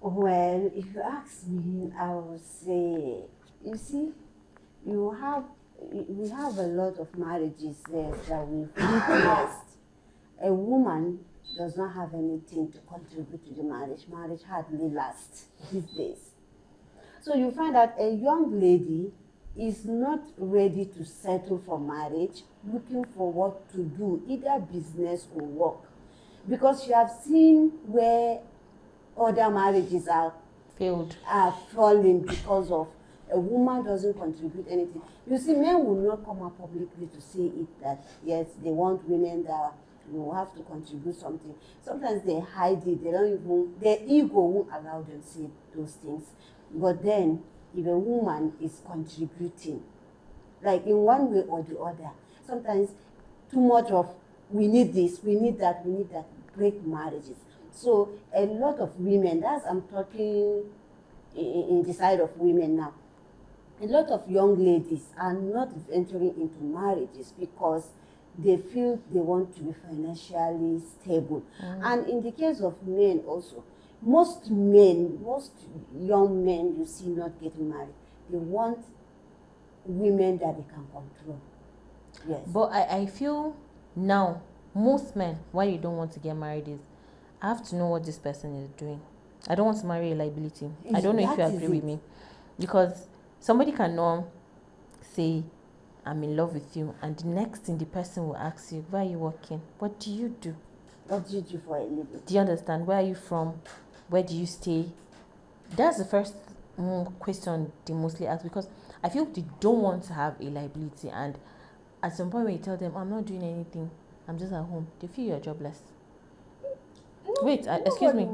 Well, if you ask me, I would say, you see, we have a lot of marriages there that we've witnessed. A woman does not have anything to contribute to the marriage. Marriage hardly lasts these days. So you find that a young lady is not ready to settle for marriage, looking for what to do, either business or work. Because you have seen where other marriages are falling because of a woman doesn't contribute anything. You see, men will not come up publicly to say it that, yes, they want women that have to contribute something. Sometimes they hide it. They don't even, their ego won't allow them to say those things. But then, if a woman is contributing, like in one way or the other, sometimes too much of we need this, we need that, break marriages. So a lot of women, I'm talking in the side of women now, a lot of young ladies are not entering into marriages because they feel they want to be financially stable. And in the case of men also, most young men you see not getting married, they want women that they can control. Yes. But I feel now, most men, why you don't want to get married is, I have to know what this person is doing. I don't want to marry a liability. I don't know if you agree with me. Because somebody cannot say, I'm in love with you, and the next thing the person will ask you, where are you working? What do you do? What do you do for a living? Do you understand? Where are you from? Where do you stay? That's the first question they mostly ask, because I feel they don't want to have a liability, and at some point when you tell them, I'm not doing anything, I'm just at home, they feel you're jobless. Wait, excuse me.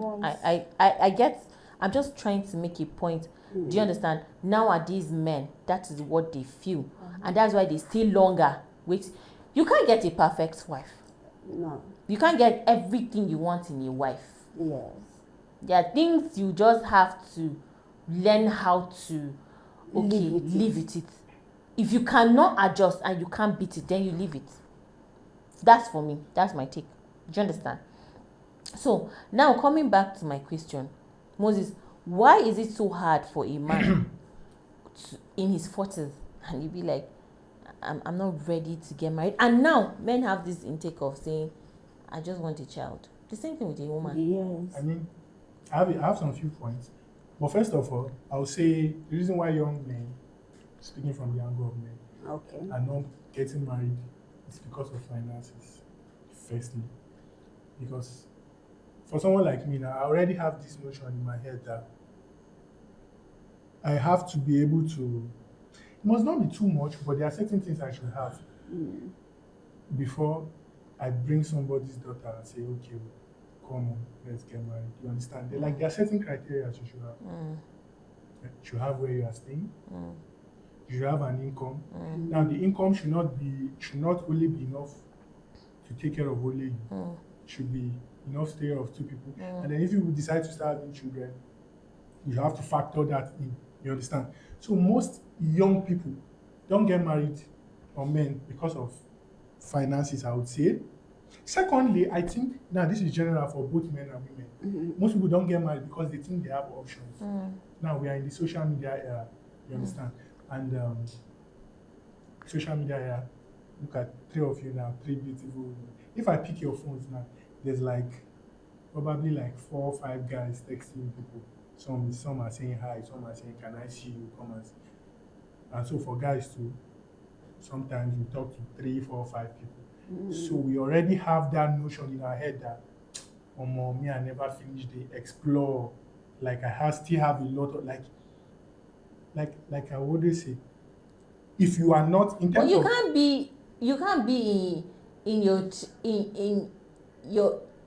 I get, I'm just trying to make a point. Do you understand? Nowadays, men, that is what they feel. And that's why they stay longer. Wait, you can't get a perfect wife. No. You can't get everything you want in a wife. Yes. There are things you just have to learn how to, live with it. If you cannot adjust and you can't beat it, then you leave it. That's for me. That's my take. Do you understand? So, now coming back to my question, Moses, why is it so hard for a man in his 40s and he'll be like, I'm not ready to get married? And now men have this intake of saying, I just want a child. The same thing with a woman. Yes. I mean, I have some few points. But first of all, I would say the reason why young men, speaking from the angle of men, are not getting married is because of finances, firstly. Because for someone like me now, I already have this notion in my head that I have to be able to, it must not be too much, but there are certain things I should have before I bring somebody's daughter and say, okay, come on, let's get married. You understand? There are certain criteria you should have. You should have where you are staying. You should have an income. Now the income should not only be enough to take care of only you. Should be enough to take care of two people. And then if you decide to start having children, you have to factor that in. You understand? So most young people don't get married, or men, because of finances, I would say. Secondly, I think, now this is general for both men and women. Most people don't get married because they think they have options. Now we are in the social media era. You understand? And social media era, look at three of you now, three beautiful women. If I pick your phones now, there's probably 4 or 5 guys texting people. Some are saying hi, some are saying, can I see you? Come and see. And so for guys too, sometimes we talk to 3, 4, 5 people. So we already have that notion in our head that, me, I never finished the explore. Still have a lot of I would say, if you are not in But terms you of, can't be in your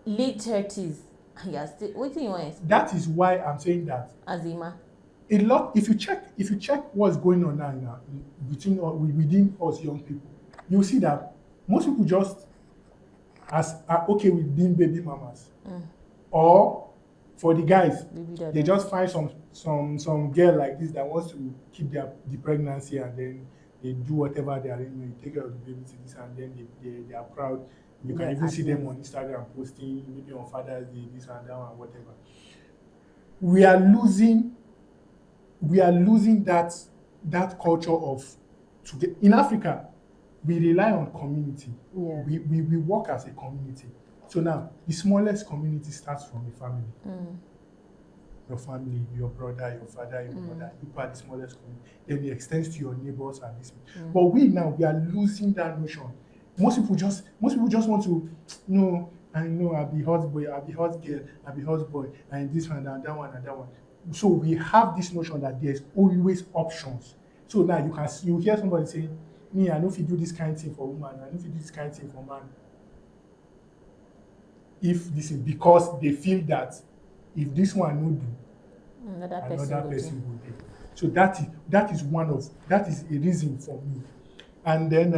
late 30s. Yeah, still. What do you want? that is why I'm saying that Azima. a lot. If you check what's going on now within us young people, you'll see that most people just are okay with being baby mamas, or for the guys, they just find some girl like this that wants to keep the pregnancy, and then they do whatever they are doing, take care of the baby to this, and then they are proud. You can even see them on Instagram posting, maybe on Father's Day, this and that and whatever. We are losing that culture of in Africa. We rely on community. Yeah. We work as a community. So now the smallest community starts from the family. Your family, your brother, your father, your mother, you are the smallest community. Then it extends to your neighbors and this. But we are losing that notion. Most people just want to I'll be hot boy, I'll be hot girl, I'll be hot boy, and this one and that one and that one. So we have this notion that there's always options. So now you hear somebody saying, me, I know if you do this kind of thing for woman, I know if you do this kind of thing for man. If this is because they feel that if this one no do, another person will do. So that is a reason for me. And then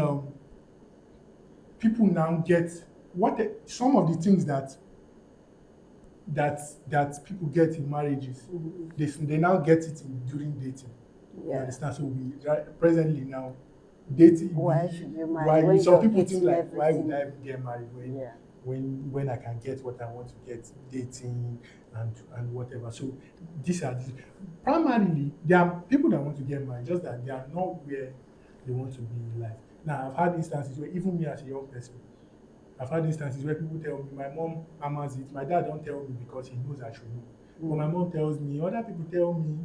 people now get some of the things that people get in marriages. They now get it during dating. You understand? So presently now dating. Why should you marry? Why some people think why would I even get married when I can get what I want to get, dating and whatever. So primarily there are people that want to get married, just that they are not where they want to be in life. Now I've had instances where even me as a young person, I've had instances where people tell me, my mom hammers it, my dad don't tell me because he knows I should know. But my mom tells me, other people tell me,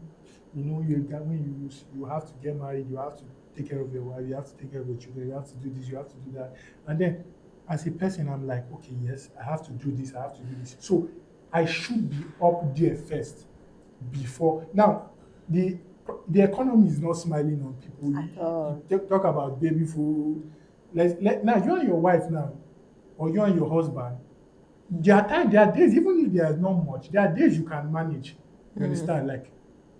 you have to get married, you have to take care of your wife, you have to take care of your children, you have to do this, you have to do that. And then as a person, I'm like, okay, yes, I have to do this, I have to do this. So I should be up there first before. Now, the economy is not smiling on people. At all. You talk about baby food. Now, you and your wife now, or you and your husband, there are days, even if there is not much, there are days you can manage. You understand? Like,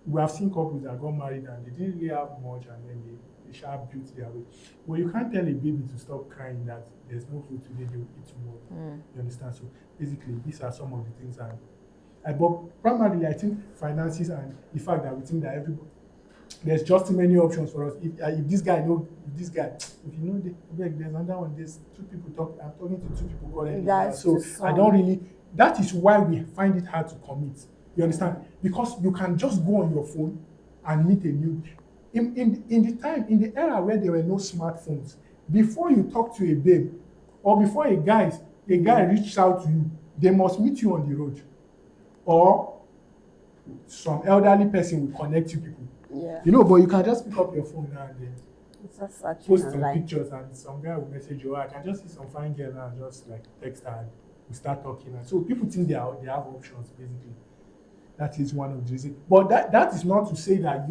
we have seen couples that got married and they didn't really have much, and then they sharp built their way. Well, you can't tell a baby to stop crying that there's no food today, they will eat tomorrow. You understand? So basically, these are some of the things. But primarily, I think finances and the fact that we think that there's just too many options for us. If this guy, there's another one. There's 2 people I'm talking to 2 people currently. So I don't really. That is why we find it hard to commit. You understand? Because you can just go on your phone and meet a new. In the era where there were no smartphones, before you talk to a babe, or before a guy reaches out to you, they must meet you on the road, or some elderly person will connect you people. But you can just pick up your phone now and then post some pictures, and some guy will message you. I can just see some fine girl now and just text her and we start talking. And so people think they have options, basically. That is one of the reasons. But that is not to say that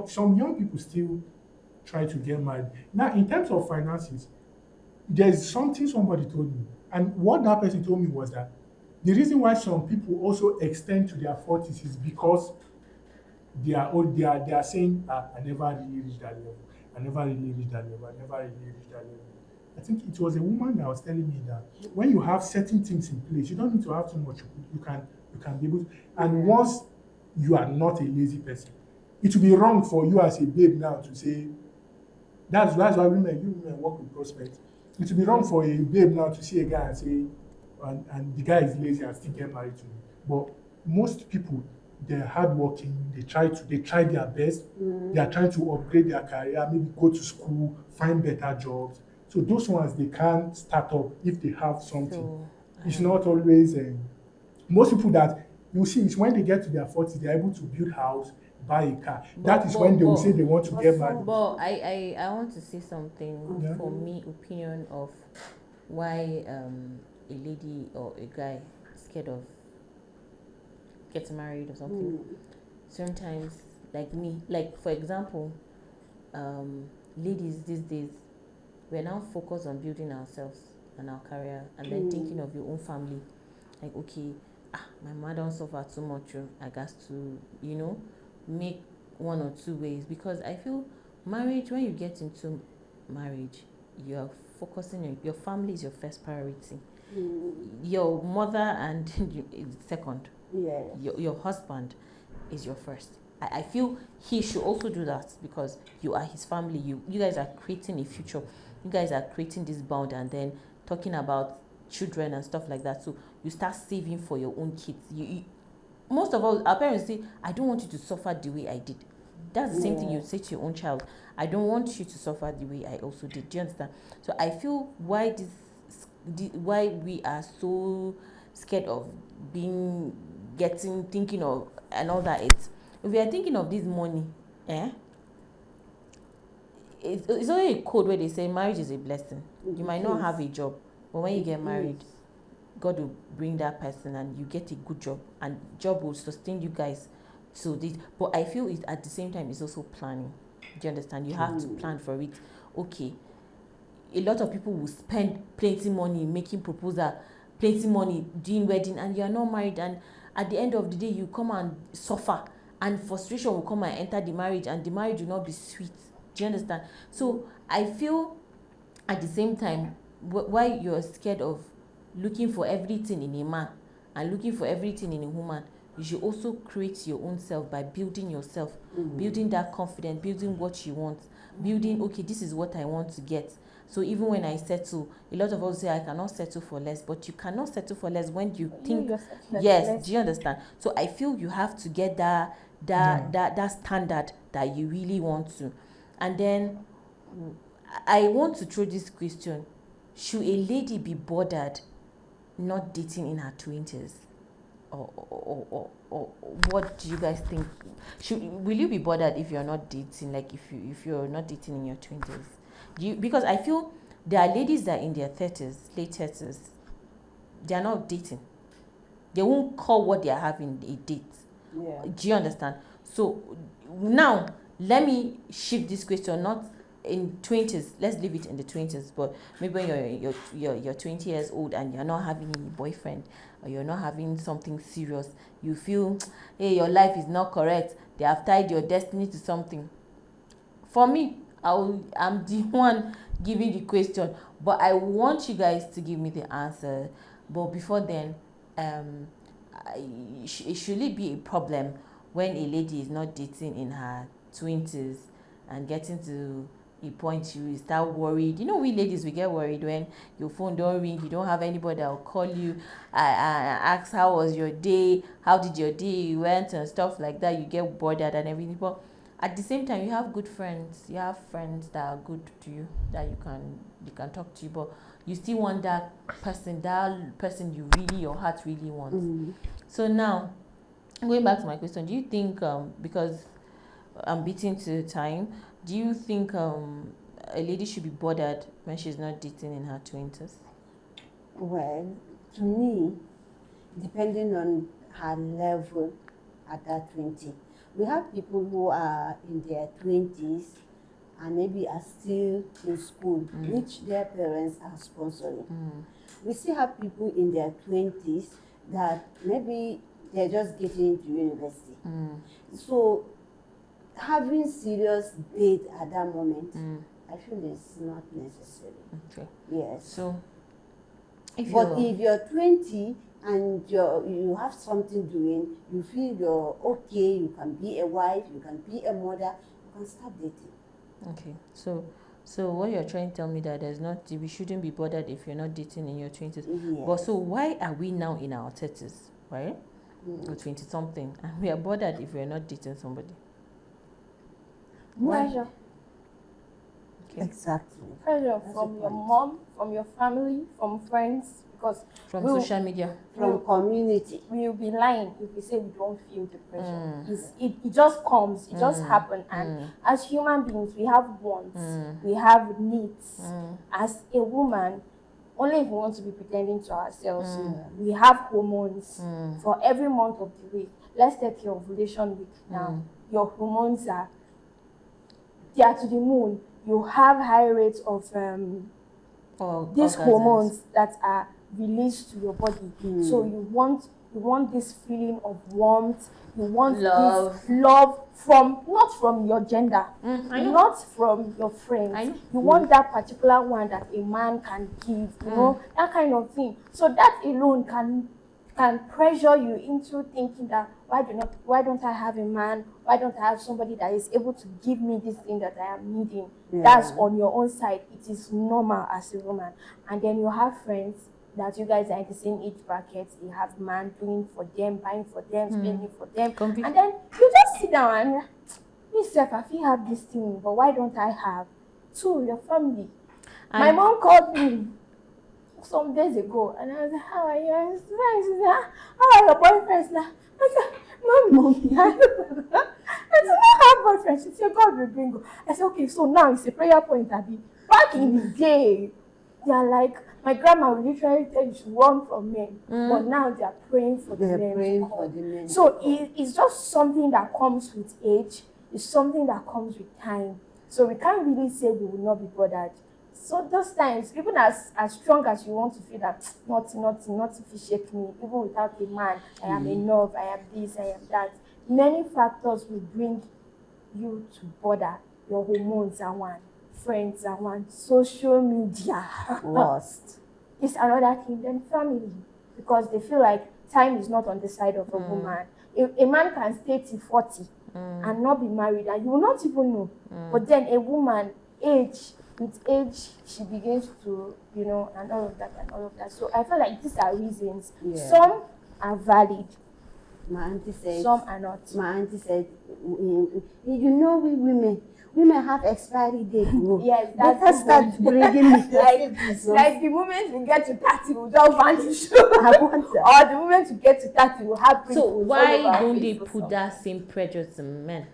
some young people still try to get married. Now, in terms of finances, there's something somebody told me. And what that person told me was that the reason why some people also extend to their 40s is because they are old, they are saying, I never really reached that level. I never really reached that level. I never really reached that level. I think it was a woman that was telling me that when you have certain things in place, you don't need to have too much. You can be able to, and once you are not a lazy person, it will be wrong for you as a babe now to say that's why you women work with prospects. It will be wrong for a babe now to see a guy and say, and the guy is lazy and still get married to me. But most people, they're hardworking. They try their best. They are trying to upgrade their career, maybe go to school, find better jobs. So those ones they can start up if they have something. So, It's not always most people that you see is when they get to their 40s, they're able to build house, buy a car. That is when they will say they want to get married. but I want to say something Yeah. for me, opinion of why a lady or a guy is scared of getting married or something. Sometimes, like me, like for example, ladies these days, we're now focused on building ourselves and our career, and then thinking of your own family. Like, okay, my mother don't suffer too much. I got to, make one or two ways, because I feel marriage, when you get into marriage, you're focusing on your family is your first priority. Your mother and second. Yeah. Your husband is your first. I feel he should also do that, because you are his family. You guys are creating a future. You guys are creating this bond, and then talking about children and stuff like that. So you start saving for your own kids. Most of all, our parents say, I don't want you to suffer the way I did. That's the same thing you say to your own child. I don't want you to suffer the way I also did. Do you understand? So I feel why we are so scared of thinking of and all that. If we are thinking of this money, it's only a code where they say marriage is a blessing. You might not have a job, but when you get married, God will bring that person and you get a good job, and job will sustain you guys. So this, but I feel it at the same time is also planning. Do you understand? You have to plan for it. Okay, a lot of people will spend plenty money making proposal, plenty money doing wedding, and you are not married, and at the end of the day you come and suffer, and frustration will come and enter the marriage, and the marriage will not be sweet. Do you understand? So I feel at the same time, why you're scared of looking for everything in a man and looking for everything in a woman, you should also create your own self by building yourself, building that confidence, building what you want, building, okay, this is what I want to get. So even when I settle, a lot of us say I cannot settle for less, but you cannot settle for less when you think, yes, do you understand? So I feel you have to get that standard that you really want to. And then I want to throw this question: should a lady be bothered not dating in her 20s? Or what do you guys think? Will you be bothered if you're not dating? Like if you're not dating in your 20s? Because I feel there are ladies that are in their 30s, late 30s, they are not dating. They won't call what they are having a date. Yeah. Do you understand? So now let me shift this question, not in 20s, let's leave it in the 20s, but maybe when you're 20 years old and you're not having any boyfriend, or you're not having something serious, you feel, hey, your life is not correct, they have tied your destiny to something. For me, I'm the one giving the question, but I want you guys to give me the answer. But before then, should it be a problem when a lady is not dating in her 20s and getting to a point you start worried? We ladies, we get worried when your phone don't ring, you don't have anybody that will call you and ask how was your day, how did your day went, and stuff like that. You get bothered and everything, but at the same time you have good friends, you have friends that are good to you, that you can talk to you, but you still want that person you really, your heart really wants. So now, going back to my question, do you think, because I'm beating to time, do you think a lady should be bothered when she's not dating in her 20s? Well, to me, depending on her level at that 20, we have people who are in their 20s and maybe are still in school, which their parents are sponsoring. We still have people in their 20s that maybe they're just getting into university. So having serious date at that moment, I feel it's not necessary. Okay. Yes. So, if You're 20 and you have something doing, you feel you're okay, you can be a wife, you can be a mother, you can start dating. Okay. So what you're trying to tell me that we shouldn't be bothered if you're not dating in your 20s. Yes. But so why are we now in our 30s, right? Or 20 something, and we are bothered if we're not dating somebody? Why? Pressure. Okay. Exactly. Pressure That's from the your point. mom, from your family, from friends, because From we'll- social media. From community. we'll be lying if we say we don't feel the pressure. It just comes, it just happens. And as human beings, we have wants, we have needs. As a woman, only if we want to be pretending to ourselves, we have hormones for every month of the week. Let's take your ovulation week now. Your hormones they are to the moon. You have high rates of these orgasms. hormones that are released to your body. So you want this feeling of warmth, you want Love. this love not from your gender, I know. not from your friends. I know. You want that particular one that a man can give, you know, that kind of thing. So that alone can pressure you into thinking that why don't I have a man? Why don't I have somebody that is able to give me this thing that I am needing? Yeah. That's on your own side. It is normal as a woman. And then you have friends that you guys are in the same age bracket. You have man doing for them, buying for them, spending for them. And then you just sit down and myself, I feel have this thing, but why don't I have? Two, your family. My mom called me some days ago, and I was like, how are you? I was fine. She said, how are your boyfriends now? I said, Mommy, I do not have boyfriends. She said, God will bring you. I said, okay, so now it's a prayer point, Abby. Back in the day, they are like, my grandma will literally tell you to run from men, but now they are praying for the They're men. praying for the men. So it's just something that comes with age. It's something that comes with time. So we can't really say we will not be bothered. So those times, even as strong as you want to feel that nothing will shake me, even without a man, I am enough, I am this, I am that. Many factors will bring you to bother. Your hormones are one, friends are one, social media. Lost. It's another thing. Then family, because they feel like time is not on the side of a woman. A man can stay till 40 and not be married, and you will not even know. But then a woman, with age, she begins to, and all of that. So I feel like these are reasons. Yeah. Some are valid, My auntie said, some are not. my auntie said, we women have expiry date. Yes, Better that's start bringing me. like the moment we get to 30, we'll just vanish. I want that. Or the moment we get to 30, we'll have So pimples all why over our don't face they or put something. that same pressure to men?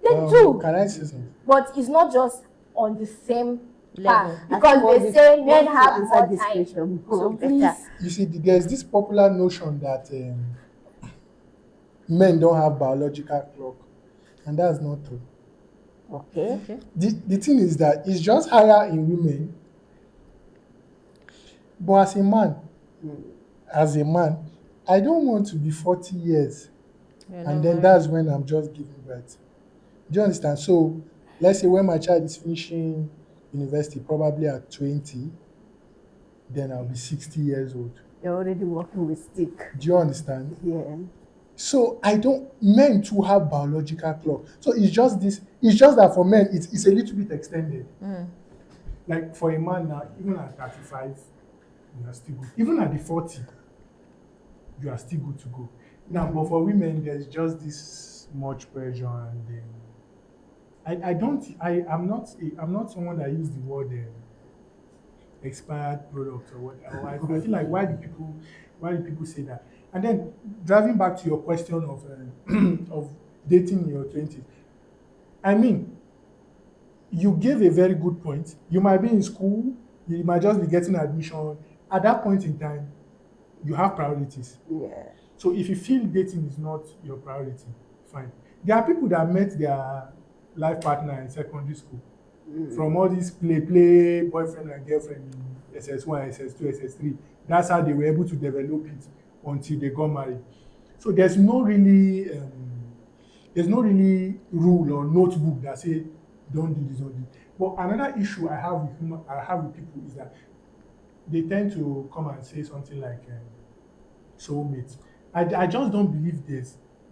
They do, Can I say something? but it's not just on the same Level. path, because they say men have more this time. question. So Better. please, You see, there's this popular notion that men don't have biological clock, and that's not true. Okay. Okay. The thing is that it's just higher in women, but as a man, I don't want to be 40 years, You're and not then married. that's when I'm just giving birth. Do you understand? So let's say when my child is finishing university, probably at 20, then I'll be 60 years old. You're already working with stick. Do you understand? Yeah. So men too have biological clock. So it's just that for men, it's a little bit extended. Like for a man now, even at 35, you are still good. Even at the 40, you are still good to go. Now, but for women, there's just this much pressure, and I'm not someone that use the word expired product or whatever. I feel like why do people say that? And then driving back to your question of of dating in your 20s, I mean, you gave a very good point. You might be in school, you might just be getting admission. At that point in time, you have priorities. Yeah. So if you feel dating is not your priority, fine. There are people that met their life partner in secondary school from all these play boyfriend and girlfriend in SS1, SS2, SS3. That's how they were able to develop it until they got married. So there's no really rule or notebook that say don't do this, don't do. But another issue I have with people is that they tend to come and say something like soulmates. I just don't believe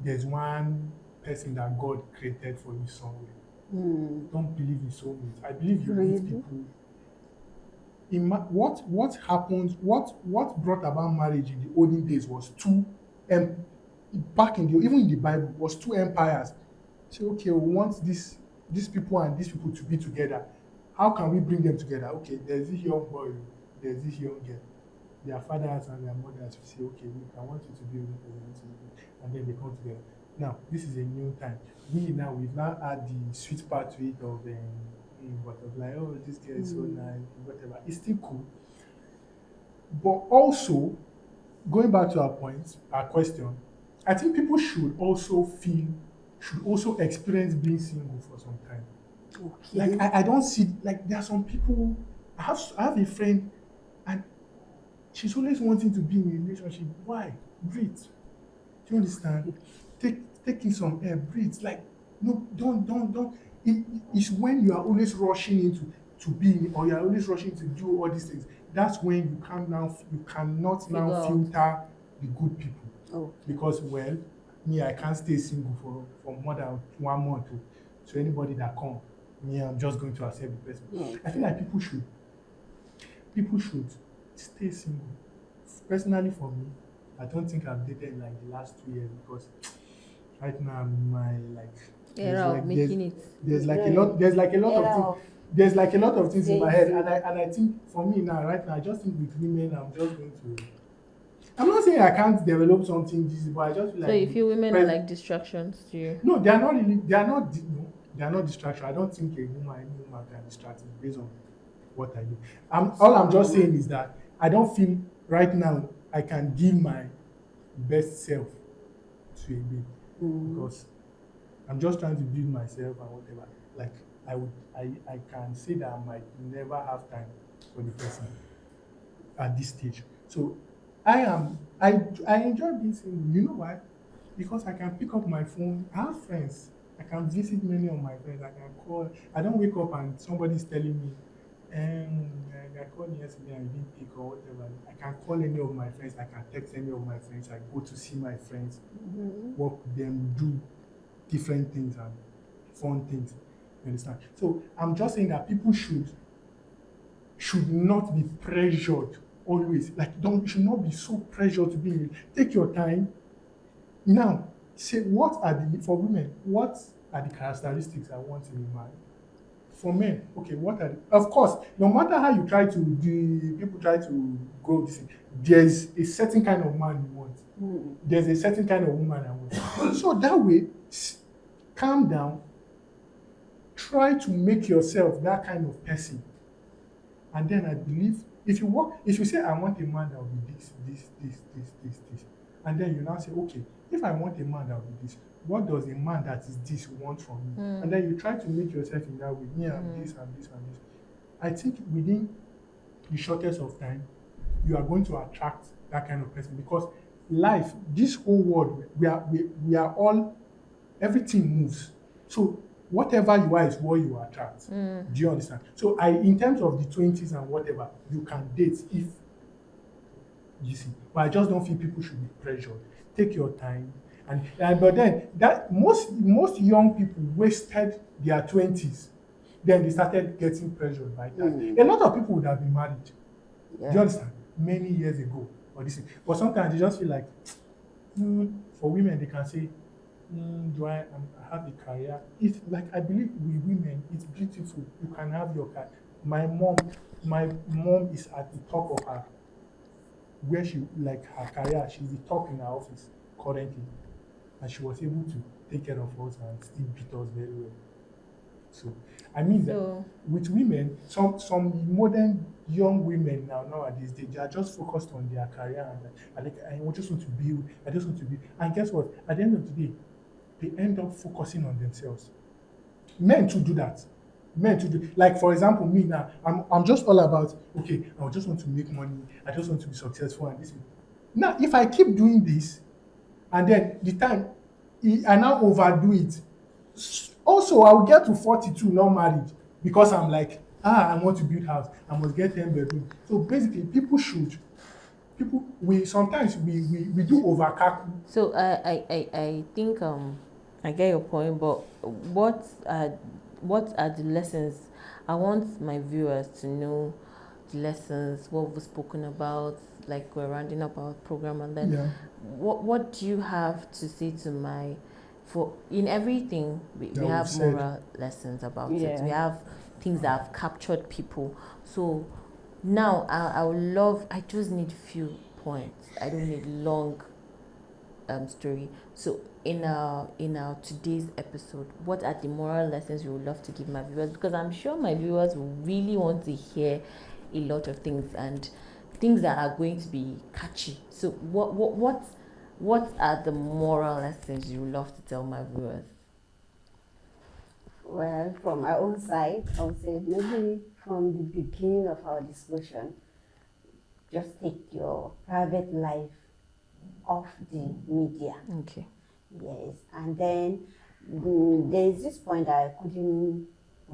there's one person that God created for you somewhere. Don't believe in soulmates. I believe you meet Really? people. What happened? What brought about marriage in the olden days was back in the even in the Bible was two empires. Say, okay, we want these people and these people to be together. How can we bring them together? Okay, there's this young boy, there's this young girl. Their fathers and their mothers will say, okay, look, I want you to be with me, and then they come together. Now, this is a new time. We've now add the sweet part to it of butterfly. Oh, this girl is so nice, whatever. It's still cool. But also, going back to our question, I think people should also experience being single for some time. Okay. Like I don't see, like there are some people. I have a friend, and she's always wanting to be in a relationship. Why? Breathe. Do you understand? Taking some air, breathe. Like no, don't. It's when you are always rushing into to be, or you are always rushing to do all these things. That's when you cannot now Figure out. filter the good people. Oh. Because me, I can't stay single for more than 1 month. So anybody that come, me, I'm just going to accept the person. I feel like people should stay single. Personally, for me, I don't think I've dated like the last 2 years because right now Era of making it. there's like a lot of things in my head, and I think for me now, right now, I just think with women, I'm not saying I can't develop something easy, but I just feel like So you feel women are like distractions to you? no, they are not really. They are not distraction. I don't think any woman can distract me based on what I do. All I'm just saying is that I don't feel right now I can give my best self to a babe because I'm just trying to build myself and whatever. Like I can say that I might never have time for the person at this stage. So I enjoy being single. You know why? Because I can pick up my phone. I have friends. I can visit many of my friends. I can call. I don't wake up and somebody's telling me, I called yesterday and you didn't pick or whatever. I can call any of my friends. I can text any of my friends. I go to see my friends, work with them, do different things and fun things. You understand? So I'm just saying that people should not be pressured always. Like should not be so pressured to be in it. Take your time. Now, say for women, what are the characteristics I want in a man? For men, okay, of course, no matter how you try to do, people try to go this thing, there's a certain kind of man you want. There's a certain kind of woman I want. So that way, calm down, try to make yourself that kind of person. And then I believe if you say I want a man that will be this, and then you now say, okay, if I want a man that will be this, what does a man that is this want from me? And then you try to make yourself in that way. Me, I'm this and this and this. I think within the shortest of time, you are going to attract that kind of person because life, this whole world, we are all, everything moves. So whatever you are is what you attract. Do you understand? So in terms of the 20s and whatever, you can date if you see. But I just don't feel people should be pressured. Take your time. But then that most young people wasted their 20s. Then they started getting pressured by that. A lot of people would have been married. Yeah. Do you understand? Many years ago. But sometimes they just feel like, for women, they can say, do I have a career? It's like, I believe with women, it's beautiful. You can have your career. My mom is at the top of her, where her career, she's the top in her office currently. And she was able to take care of us and still beat us very well. So, I mean that with women, some modern young women nowadays, they are just focused on their career and I just want to build, And guess what? At the end of the day, they end up focusing on themselves. Men to do that. Like for example, me now, I'm just all about, okay, I just want to make money, I just want to be successful and this. Now, if I keep doing this, and then the time I now overdo it, also I will get to 42 not married because I'm like, I want to build house, I must get 10 bedroom. So basically, people we sometimes we do over calculate. So I think I get your point, but what are the lessons? I want my viewers to know the lessons, what we've spoken about, like we're rounding up our program, and then Yeah. what do you have to say to my, for in everything we That we've have said. moral lessons about it. Yeah. We have things that have captured people. So now I would love, I just need few points. I don't need long story. So in our today's episode, what are the moral lessons you would love to give my viewers? Because I'm sure my viewers will really want to hear a lot of things and things that are going to be catchy. So what are the moral lessons you would love to tell my viewers? Well, from my own side, I would say maybe from the beginning of our discussion, just take your private life off the media. Okay. Yes, and then there is this point that I couldn't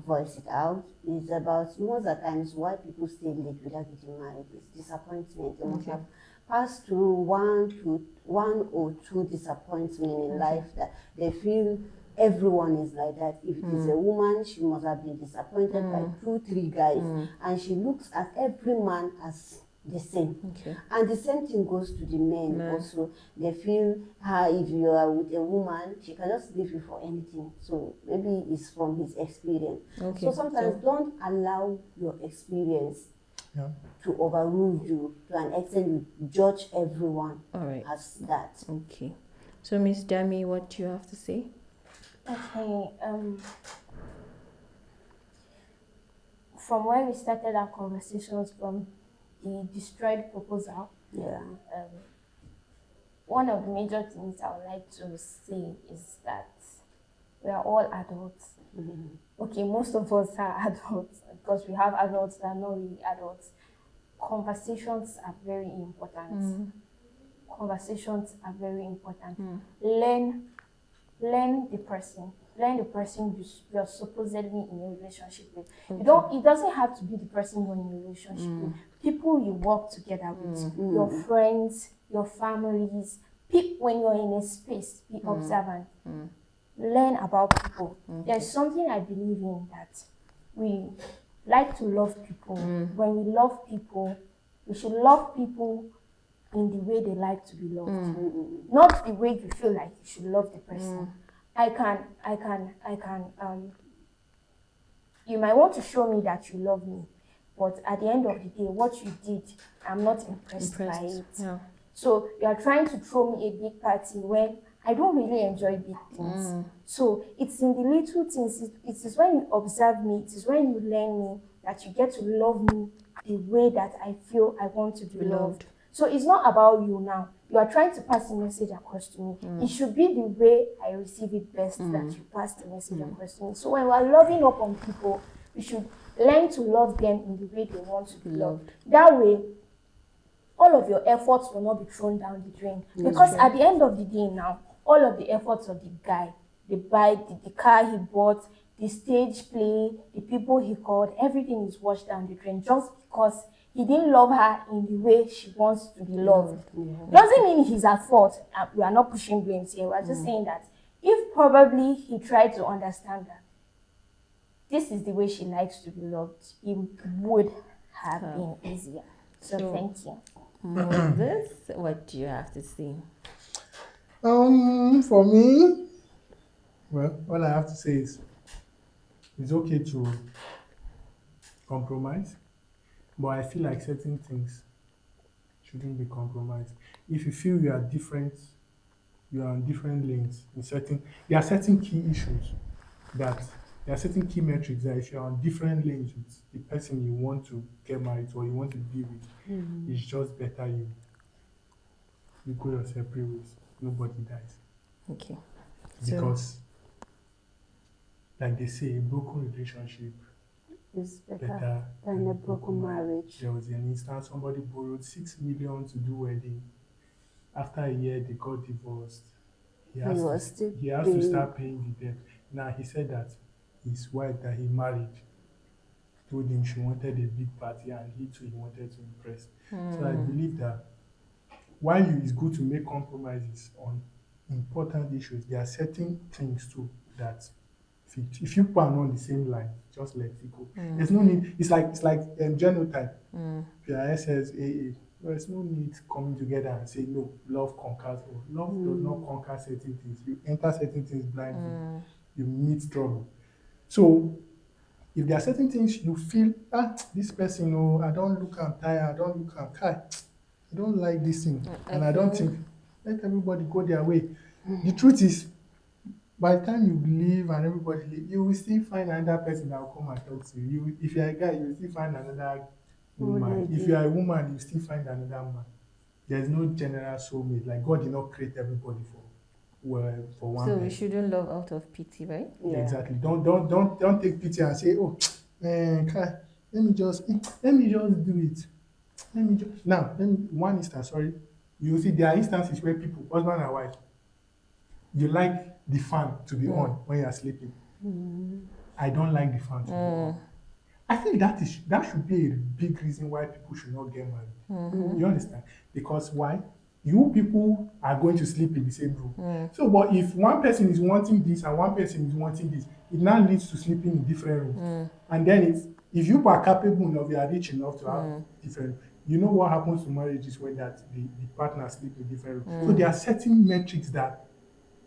voice it out. It's about most of the times why people stay late without getting married. It's disappointment. They must Okay. have passed through one or two disappointments in life that they feel everyone is like that. If it is a woman, she must have been disappointed by 2-3 guys, and she looks at every man as the same. Okay. And the same thing goes to the men also. They feel if you are with a woman, she can just leave you for anything. So maybe it's from his experience. Okay. So sometimes don't allow your experience Yeah. to overrule you to an extent you judge everyone All right. as that. Okay. So Miss Dami, what do you have to say? Okay. From when we started our conversations from the destroyed proposal, Yeah. one of the major things I would like to say is that we are all adults. Okay, most of us are adults because we have adults that are not really adults. Conversations are very important. Conversations are very important. Learn the person. Learn the person you're supposedly in a relationship with. It doesn't have to be the person you're in a relationship with. People you work together with, your friends, your families. When you're in a space, be observant. Learn about people. There's something I believe in, that we like to love people. When we love people, we should love people in the way they like to be loved, not the way you feel like you should love the person. You might want to show me that you love me, but at the end of the day, what you did, I'm not impressed by it. Yeah. So you are trying to throw me a big party when I don't really enjoy big things. So it's in the little things. It is when you observe me, it is when you learn me, that you get to love me the way that I feel I want to be loved. So it's not about you now. You are trying to pass the message across to me. It should be the way I receive it best that you pass the message across to me. So when we are loving up on people, we should learn to love them in the way they want to be loved. That way, all of your efforts will not be thrown down the drain. Because at the end of the day now, all of the efforts of the guy, the bike, the car he bought, the stage play, the people he called, everything is washed down the drain just because he didn't love her in the way she wants to be loved. Doesn't mean he's at fault. We are not pushing blames here. We are just saying that if probably he tried to understand that this is the way she likes to be loved, it would have been easier. So thank you. Moses, what do you have to say? For me, well, all I have to say is it's okay to compromise, but I feel like certain things shouldn't be compromised. If you feel you are different, you are on different lanes in there are certain key issues that there are certain key metrics that if you're on different lanes with the person you want to get married to or you want to be with, it's just better you go your separate ways. Nobody dies. Okay. Because, like they say, a broken relationship It's better better than a broken marriage. There was an instance somebody borrowed 6 million to do wedding. after a year they got divorced. He was has still to paying. start paying the debt. Now he said that his wife that he married told him she wanted a big party and he too he wanted to impress. So I believe that while it's good to make compromises on important issues, there are certain things too that if you are not on the same line, just let it go. There's no need. It's like genotype. If you are SSAA, there's no need coming together and say no. Love conquers all. Love does not conquer certain things. You enter certain things blindly, you meet trouble. So if there are certain things you feel, this person, I don't look I'm tired, I don't look I'm tired, I don't like this thing, and I don't think, let everybody go their way. The truth is, by the time you leave and everybody leave, you will still find another person that will come and talk to you. If you're a guy, you will still find another woman. If you are a woman, you still find another man. There's no general soulmate. Like God did not create everybody for one. So we shouldn't love out of pity, right? Yeah. Exactly. Don't take pity and say, oh, man, let me just do it. One instance, sorry. You see, there are instances where people, husband and wife, you like the fan to be on when you are sleeping. I don't like the fan to be on. I think that should be a big reason why people should not get married. You understand? Because why? You people are going to sleep in the same room. So, but if one person is wanting this and one person is wanting this, it now leads to sleeping in different rooms. And then if you are capable enough, you are rich enough to have different, you know what happens to marriages when that the partner sleep in different rooms. So there are certain metrics that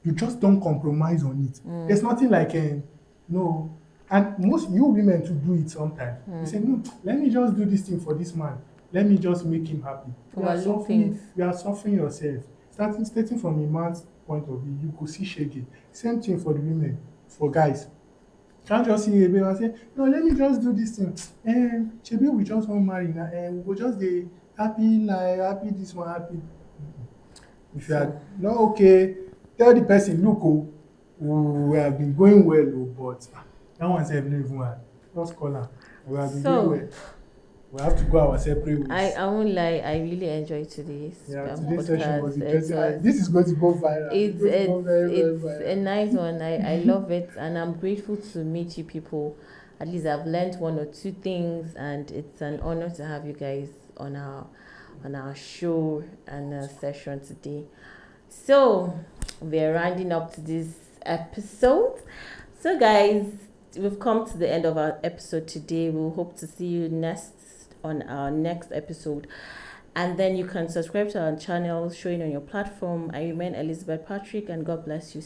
you just don't compromise on it. There's nothing like no. And most you women to do it sometimes. You say, no, let me just do this thing for this man. Let me just make him happy. You are suffering yourself. Starting from a man's point of view, you could see shaking. Same thing for the women, for guys. Can't just see a baby and say, no, let me just do this thing. Shebi, we just want marry now, and we just the happy life, happy this one, happy. If you are not okay, tell the person, look, we have been going well, but that one said no even hard. Just call her. We have been going well. We have to go our separate ways. I won't lie, I really enjoyed today's today's session was podcast. interesting. This is going to go viral. It's very viral. a nice one. I love it, and I'm grateful to meet you people. At least I've learned one or two things, and it's an honor to have you guys on our show and our session today. So we're rounding up to this episode. So guys, we've come to the end of our episode today. We'll hope to see you on our next episode, and then you can subscribe to our channel showing on your platform. I remain Elizabeth Patrick, and God bless you.